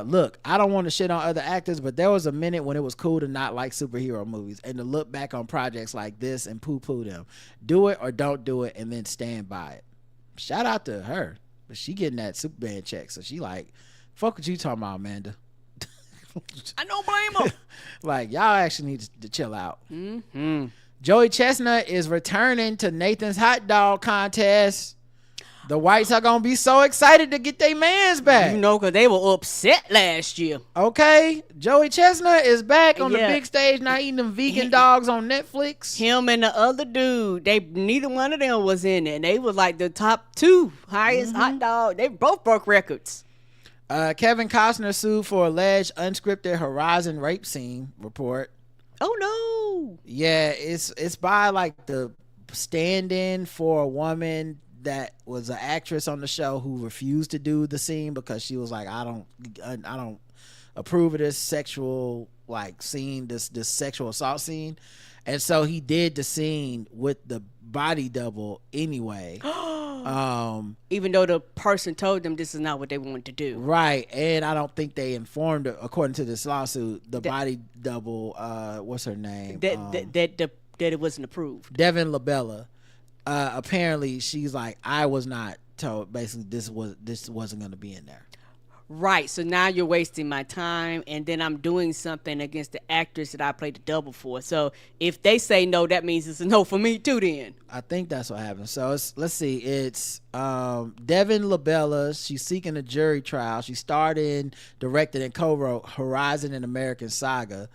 Look, I don't want to shit on other actors, but there was a minute when it was cool to not like superhero movies and to look back on projects like this and poo-poo them. Do it or don't do it and then stand by it." Shout out to her. But she getting that Superman check, so she like, fuck what you talking about, Amanda. I don't blame her. Like, y'all actually need to chill out. Joey Chestnut is returning to Nathan's hot dog contest. The whites are gonna be so excited to get their mans back. You know, because they were upset last year. Okay, Joey Chestnut is back on the big stage now, eating them vegan dogs on Netflix. Him and the other dude, neither one of them was in it. And they was like the top 2 highest hot dog. They both broke records. Kevin Costner sued for alleged unscripted Horizon rape scene report. Oh no! Yeah, it's by like the stand-in for a woman that was an actress on the show who refused to do the scene because she was like, I don't approve of this sexual scene, this sexual assault scene, and so he did the scene with the body double anyway. Even though the person told them this is not what they wanted to do. Right, and I don't think they informed, according to this lawsuit, the body double. What's her name? That it wasn't approved. Devin Labella. Apparently, she's like, I was not told. Basically, this wasn't going to be in there. Right, so now you're wasting my time, and then I'm doing something against the actress that I played the double for. So if they say no, that means it's a no for me too then. I think that's what happened. So let's see. It's Devin Labella. She's seeking a jury trial. She starred in, directed, and co-wrote Horizon and American Saga.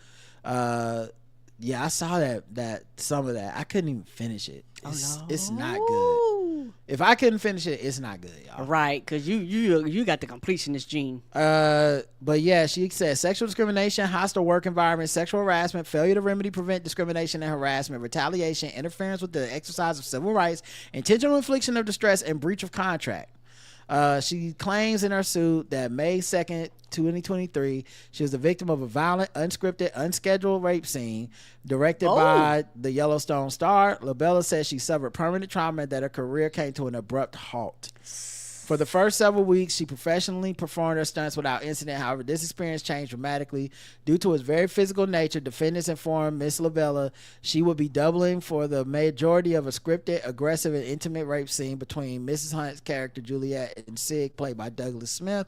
Yeah, I saw that some of that. I couldn't even finish it. It's not good. If I couldn't finish it, it's not good, y'all. Right, because you got the completionist gene. But yeah, she said sexual discrimination, hostile work environment, sexual harassment, failure to remedy, prevent discrimination and harassment, retaliation, interference with the exercise of civil rights, intentional infliction of distress, and breach of contract. She claims in her suit that May 2nd, 2023, she was the victim of a violent, unscripted, unscheduled rape scene directed by the Yellowstone star. Labella says she suffered permanent trauma and that her career came to an abrupt halt. For the first several weeks, she professionally performed her stunts without incident. However, this experience changed dramatically. Due to its very physical nature, defendants informed Miss Labella she would be doubling for the majority of a scripted, aggressive, and intimate rape scene between Mrs. Hunt's character, Juliet, and Sig, played by Douglas Smith.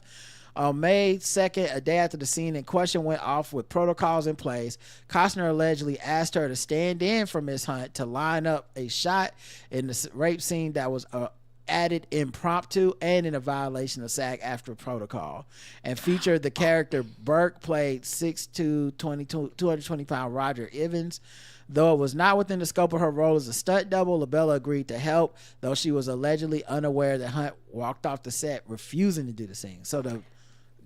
On May 2nd, a day after the scene in question went off with protocols in place, Costner allegedly asked her to stand in for Miss Hunt to line up a shot in the rape scene that was added impromptu and in a violation of SAG-AFTRA protocol, and featured the character Burke, played 6'2", 220-pound Roger Evans. Though it was not within the scope of her role as a stunt double, Labella agreed to help, though she was allegedly unaware that Hunt walked off the set refusing to do the scene. So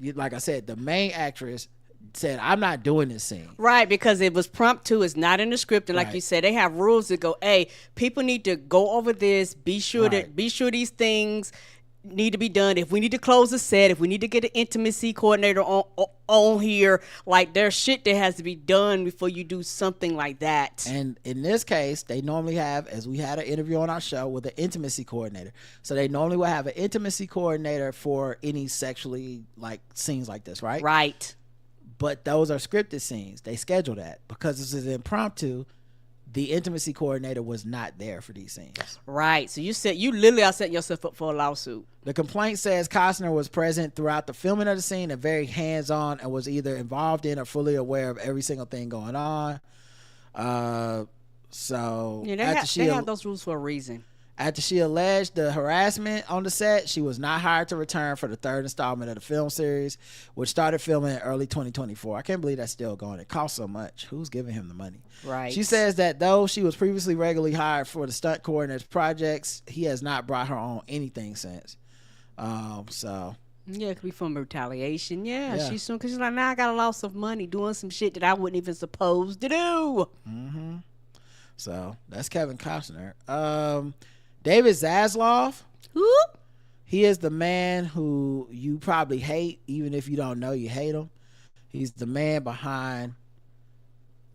like I said, the main actress said, I'm not doing this scene. Right, because it was prompt to, it's not in the script, and like you said, they have rules that go, hey, people need to go over this, be sure these things need to be done. If we need to close the set, if we need to get an intimacy coordinator on here, like there's shit that has to be done before you do something like that. And in this case, they normally have, as we had an interview on our show with an intimacy coordinator, so they normally will have an intimacy coordinator for any sexually scenes like this, right? Right. But those are scripted scenes. They schedule that because this is impromptu. The intimacy coordinator was not there for these scenes. Right. So you literally are setting yourself up for a lawsuit. The complaint says Costner was present throughout the filming of the scene and very hands-on, and was either involved in or fully aware of every single thing going on. So yeah, they have those rules for a reason. After she alleged the harassment on the set, she was not hired to return for the third installment of the film series, which started filming in early 2024. I can't believe that's still going. It costs so much. Who's giving him the money? Right. She says that though she was previously regularly hired for the stunt coordinator's projects, he has not brought her on anything since. So yeah, it could be from retaliation. Yeah. She's because she's like, now I got a loss of money doing some shit that I wasn't even supposed to do. Mm-hmm. So that's Kevin Costner. David Zaslav. Whoop. He is the man who you probably hate, even if you don't know you hate him. He's the man behind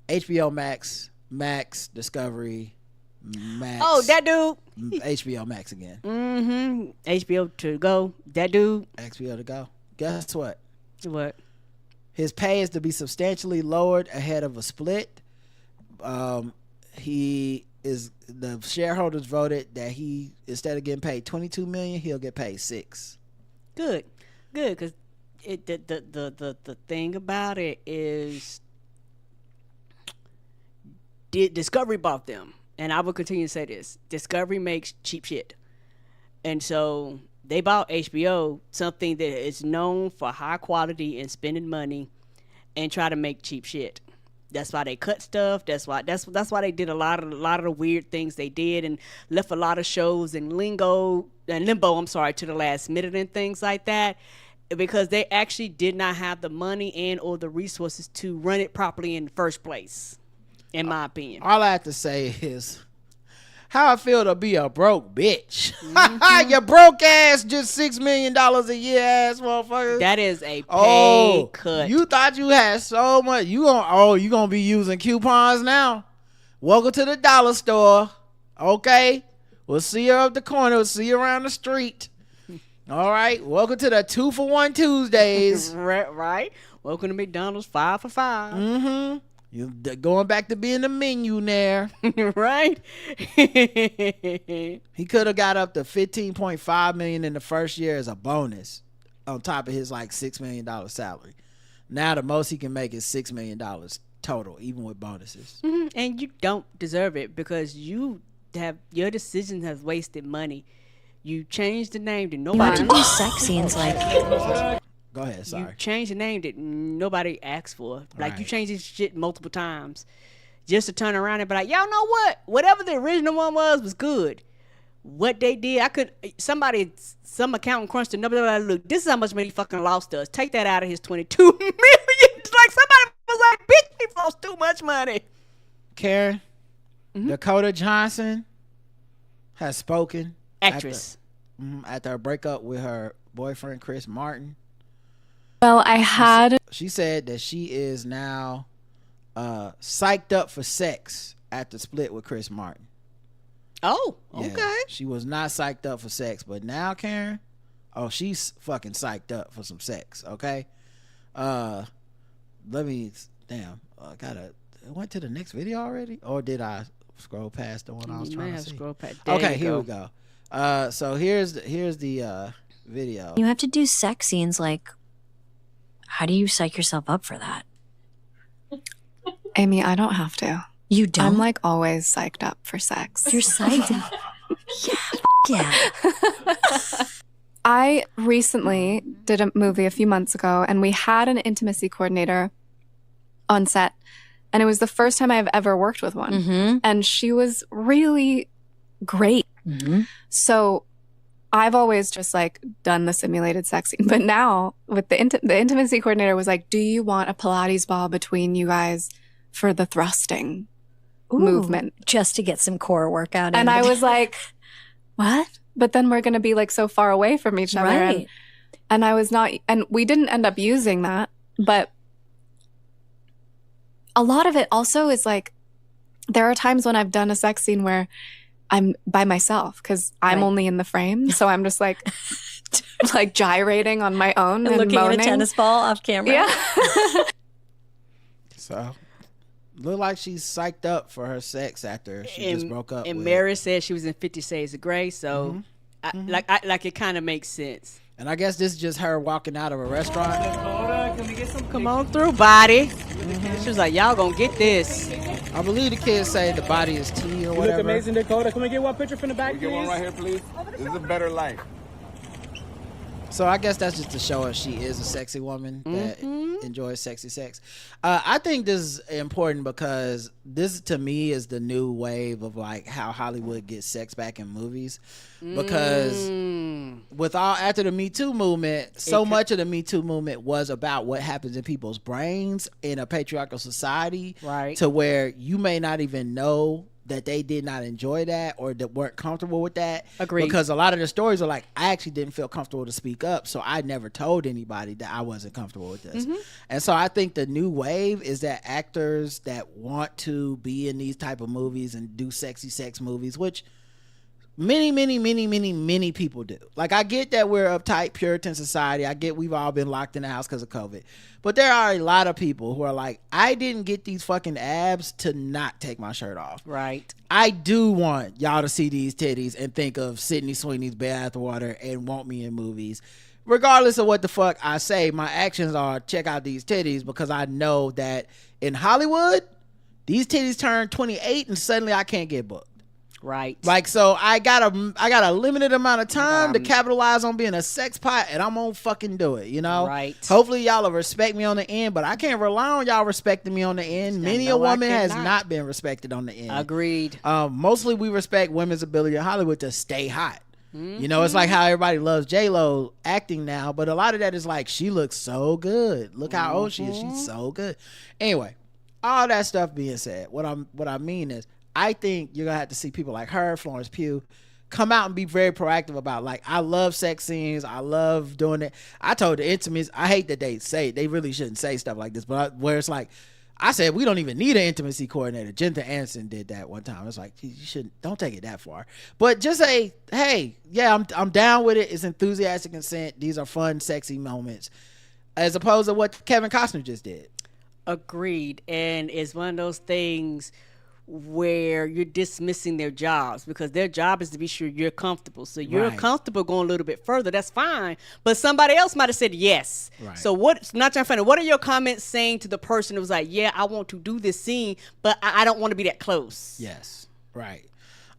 HBO Max, Discovery, Max. Oh, that dude. HBO Max again. Mm-hmm. HBO to go. That dude. HBO to go. Guess what? What? His pay is to be substantially lowered ahead of a split. The shareholders voted that he, instead of getting paid $22 million, he'll get paid $6 million. Good, because the thing about it is, Discovery bought them, and I will continue to say this: Discovery makes cheap shit, and so they bought HBO, something that is known for high quality and spending money, and try to make cheap shit. That's why they cut stuff. That's why they did a lot of the weird things they did, and left a lot of shows in limbo. To the last minute and things like that, because they actually did not have the money and or the resources to run it properly in the first place. In my opinion, all I have to say is, how I feel to be a broke bitch. You broke ass, just $6 million a year ass motherfucker. That is a pay cut. You thought you had so much. You gonna be using coupons now. Welcome to the dollar store. Okay. We'll see you up the corner. We'll see you around the street. All right. Welcome to the 2-for-1 Tuesdays. Right. Welcome to McDonald's 5 for $5. Mm-hmm. You're going back to being the menu there. Right. He could have got up to $15.5 million in the first year as a bonus on top of his like $6 million salary. Now the most he can make is $6 million total, even with bonuses. Mm-hmm. And you don't deserve it because your decision has wasted money. You changed the name that nobody. You have to do sex scenes like. Go ahead. Sorry. You changed the name that nobody asked for. Like Right. you changed this shit multiple times, just to turn around and be like, y'all know what? Whatever the original one was good. What they did, some accountant crunched the number. Like, look, this is how much money he fucking lost us. Take that out of his $22 million. Like somebody was like, bitch, he lost too much money. Karen, Dakota Johnson has spoken. Actress. After her breakup with her boyfriend Chris Martin. Well, I had. She said that she is now psyched up for sex after split with Chris Martin. Oh, Yeah, okay. she was not psyched up for sex, but now Karen, she's fucking psyched up for some sex. Okay. I went to the next video already, or did I scroll past the one I was trying to see? Okay, here we go. So here's the video. You have to do sex scenes like. How do you psych yourself up for that? Amy, I don't have to. You don't? I'm like always psyched up for sex. You're psyched up. Yeah. I recently did a movie a few months ago, and we had an intimacy coordinator on set. And it was the first time I've ever worked with one. Mm-hmm. And she was really great. Mm-hmm. So I've always just like done the simulated sex scene. But now with the intimacy coordinator was like, do you want a Pilates ball between you guys for the thrusting movement? Just to get some core workout in. And I was like, what? But then we're going to be like so far away from each other. Right. And I was not, and we didn't end up using that. But a lot of it also is like, there are times when I've done a sex scene where I'm by myself because I'm only in the frame. So I'm just like, like gyrating on my own and looking moaning. at a tennis ball off camera. Yeah. So look like she's psyched up for her sex after she just broke up. And with. Mary said she was in 50 Shades of Grey, so like it kind of makes sense. And I guess this is just her walking out of a restaurant. Can we get some? Come on through, body. She was like, y'all gonna get this. I believe the kids say the body is tea or whatever. You look amazing, Dakota. Can we get one picture from the back, Can we get one right here, please? This is a better life. So I guess that's just to show us she is a sexy woman that enjoys sexy sex. I think this is important because this to me is the new wave of like how Hollywood gets sex back in movies. Because after the Me Too movement, so much of the Me Too movement was about what happens in people's brains in a patriarchal society, right? To where you may not even know that they did not enjoy that or that weren't comfortable with that. Agreed. Because a lot of the stories are like, I actually didn't feel comfortable to speak up, so I never told anybody that I wasn't comfortable with this. And so I think the new wave is that actors that want to be in these type of movies and do sexy sex movies, which many people do. Like, I get that we're uptight Puritan society. I get we've all been locked in the house because of COVID. But there are a lot of people who are like, I didn't get these fucking abs to not take my shirt off. Right. I do want y'all to see these titties and think of Sydney Sweeney's Bathwater and want me in movies. Regardless of what the fuck I say, my actions are check out these titties, because I know that in Hollywood, these titties turn 28 and suddenly I can't get booked. Right. Like, so I got a limited amount of time to capitalize on being a sex pot, and I'm gonna fucking do it, you know? Right. Hopefully y'all will respect me on the end, but I can't rely on y'all respecting me on the end. Many a woman has not been respected on the end. Agreed. Mostly we respect women's ability in Hollywood to stay hot. You know, it's like how everybody loves J-Lo acting now, but a lot of that is like, she looks so good. Look how old she is. She's so good. Anyway, all that stuff being said, what I mean is, I think you're gonna have to see people like her, Florence Pugh, come out and be very proactive about, like, I love sex scenes, I love doing it. I told the Intimates, I hate that they really shouldn't say stuff like this, but where it's like, I said we don't even need an intimacy coordinator. Jennifer Aniston did that one time. It's like, you shouldn't, don't take it that far, but just say, hey, yeah, I'm down with it. It's enthusiastic consent. These are fun, sexy moments, as opposed to what Kevin Costner just did. Agreed. And it's one of those things where you're dismissing their jobs, because their job is to be sure you're comfortable. So you're comfortable going a little bit further, that's fine. But somebody else might have said yes. Right. So what, not trying to find out, what are your comments saying to the person who was like, yeah, I want to do this scene, but I don't want to be that close? Yes. Right.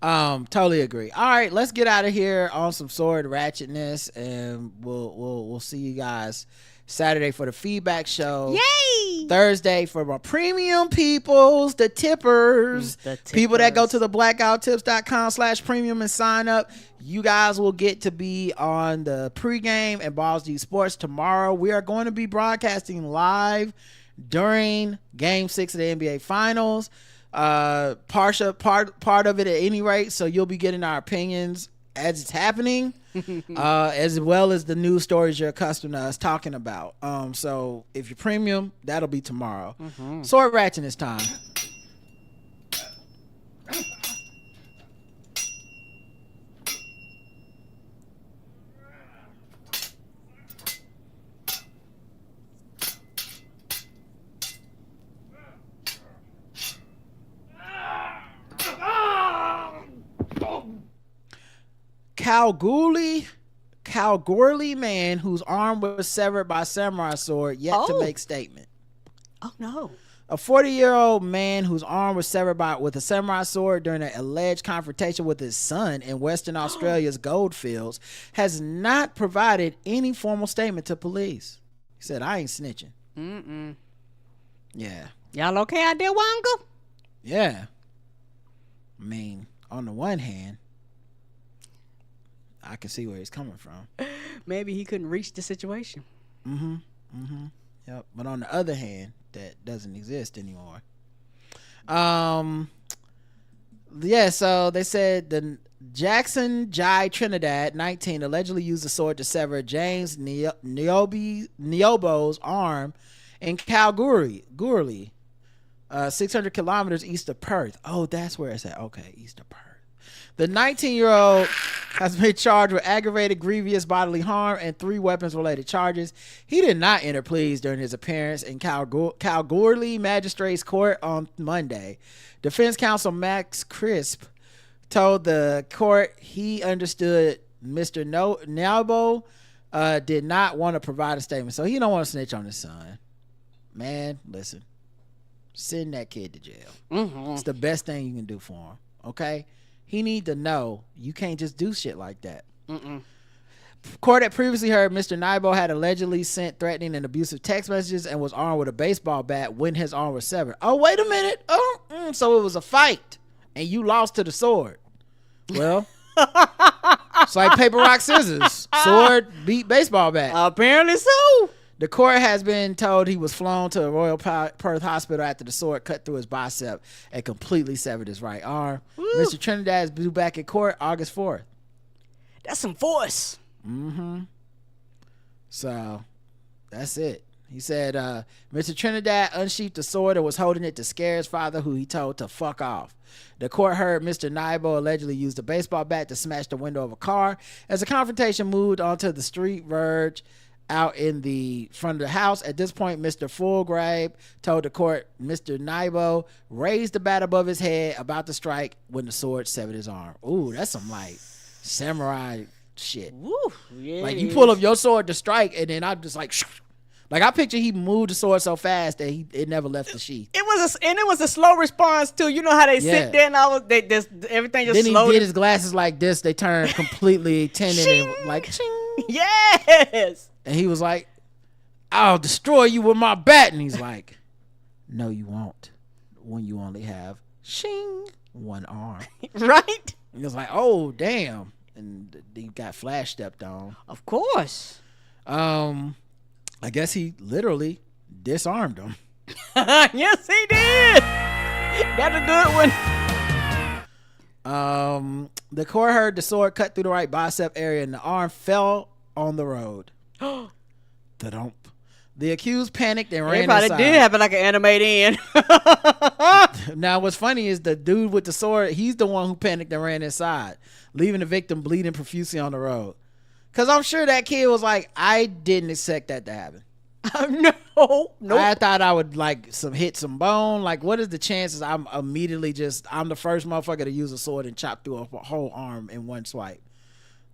Totally agree. All right, let's get out of here on some sword ratchetness, and we'll see you guys Saturday for the feedback show. Yay! Thursday for my premium peoples, the tippers. People that go to the blackouttips.com/premium and sign up. You guys will get to be on the pregame and Balls Deep Sports tomorrow. We are going to be broadcasting live during Game 6 of the NBA Finals. Part of it at any rate, so you'll be getting our opinions as it's happening, as well as the news stories you're accustomed to us talking about. So if you're premium, that'll be tomorrow. Sword Ratchetness time. Kalgoorlie man whose arm was severed by samurai sword yet to make statement. Oh no. A 40-year-old man whose arm was severed with a samurai sword during an alleged confrontation with his son in Western Australia's goldfields has not provided any formal statement to police. He said, I ain't snitching. Yeah. Y'all okay out there, Wanga? Yeah. I mean, on the one hand, I can see where he's coming from. Maybe he couldn't reach the situation. Yep. But on the other hand, that doesn't exist anymore. Yeah, so they said the Jackson Jai Trinidad, 19, allegedly used the sword to sever James Niobo's arm in Kalgoorlie, 600 kilometers east of Perth. Oh, that's where it's at. Okay, east of Perth. The 19-year-old has been charged with aggravated grievous bodily harm and 3 weapons-related charges. He did not enter pleas during his appearance in Kalgoorlie Magistrates Court on Monday. Defense counsel Max Crisp told the court he understood Mr. Niobo did not want to provide a statement, so he don't want to snitch on his son. Man, listen, send that kid to jail. It's the best thing you can do for him, okay? He need to know you can't just do shit like that. Court had previously heard Mr. Niobo had allegedly sent threatening and abusive text messages and was armed with a baseball bat when his arm was severed. Oh, wait a minute. So it was a fight and you lost to the sword. Well, it's like paper, rock, scissors. Sword beat baseball bat. Apparently so. The court has been told he was flown to a Royal Perth hospital after the sword cut through his bicep and completely severed his right arm. Woo. Mr. Trinidad is due back in court August 4th. That's some force. So that's it. He said Mr. Trinidad unsheathed the sword and was holding it to scare his father, who he told to fuck off. The court heard Mr. Niobo allegedly used a baseball bat to smash the window of a car. As the confrontation moved onto the street verge out in the front of the house, at this point, Mr. Fulgrave told the court Mr. Niobo raised the bat above his head about to strike when the sword severed his arm. Ooh, that's some like samurai shit. Woo, yes. Like you pull up your sword to strike, and then I'm just like I picture he moved the sword so fast that it never left the sheath. It was a slow response too. You know how they sit there and everything just then slowed. He did his glasses like this. They turned completely tinted and like yes. And he was like, I'll destroy you with my bat. And he's like, no, you won't, when you only have one arm. Right? And he was like, oh, damn. And he got flash stepped on. Of course. I guess he literally disarmed him. Yes, he did. That's a good one. The court heard the sword cut through the right bicep area and the arm fell on the road. Da-dump. The accused panicked and ran probably inside. did happen like an animated end. Now, what's funny is the dude with the sword, he's the one who panicked and ran inside, leaving the victim bleeding profusely on the road. Because I'm sure that kid was like, I didn't expect that to happen. No. I thought I would like hit some bone. Like, what is the chances I'm the first motherfucker to use a sword and chop through a whole arm in one swipe?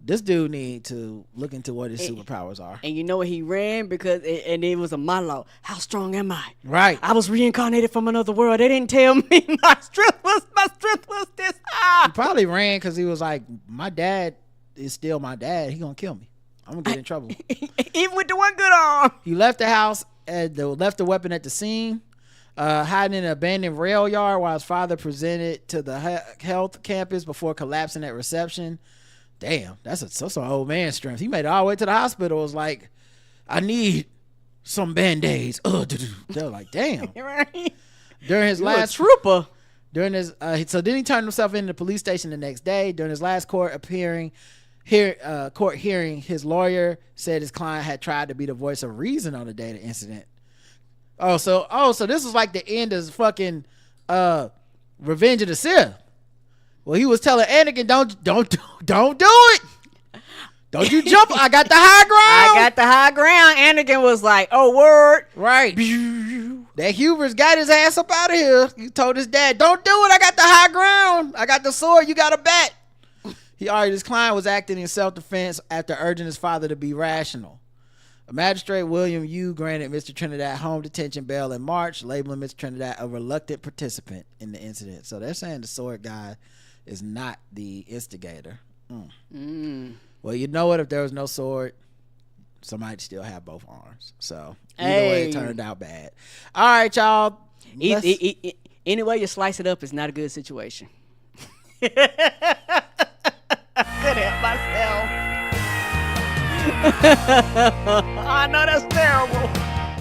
This dude need to look into what his superpowers are. And you know what, he ran because it was a monologue. How strong am I? Right. I was reincarnated from another world. They didn't tell me my strength was this high. He probably ran because he was like, my dad is still my dad. He gonna kill me. I'm gonna get in trouble. Even with the one good arm. He left the house and left the weapon at the scene, hiding in an abandoned rail yard while his father presented to the health campus before collapsing at reception. Damn, that's an old man strength. He made it all the way to the hospital. It was like, I need some band-aids. They're like, damn. Right. During his last trooper. During his so then he turned himself into the police station the next day. During his last court hearing, his lawyer said his client had tried to be the voice of reason on the day of the incident. So this was like the end of fucking Revenge of the Sith. Well, he was telling Anakin, don't do it. Don't you jump. I got the high ground. Anakin was like, oh, word. Right. That Hubris got his ass up out of here. He told his dad, don't do it. I got the high ground. I got the sword. You got a bat. He argued his client was acting in self-defense after urging his father to be rational. A magistrate, William Yu, granted Mr. Trinidad home detention bail in March, labeling Mr. Trinidad a reluctant participant in the incident. So they're saying the sword guy is not the instigator. Well, you know what? If there was no sword, somebody still have both arms. So either way, it turned out bad. All right, y'all. Any way you slice it up is not a good situation. I couldn't help myself. I know that's terrible.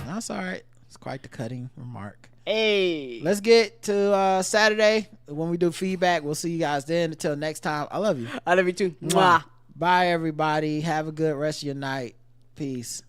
That's all right. It's quite the cutting remark. Hey. Let's get to Saturday when we do feedback. We'll see you guys then. Until next time, I love you. I love you too. Mwah. Bye, everybody. Have a good rest of your night. Peace.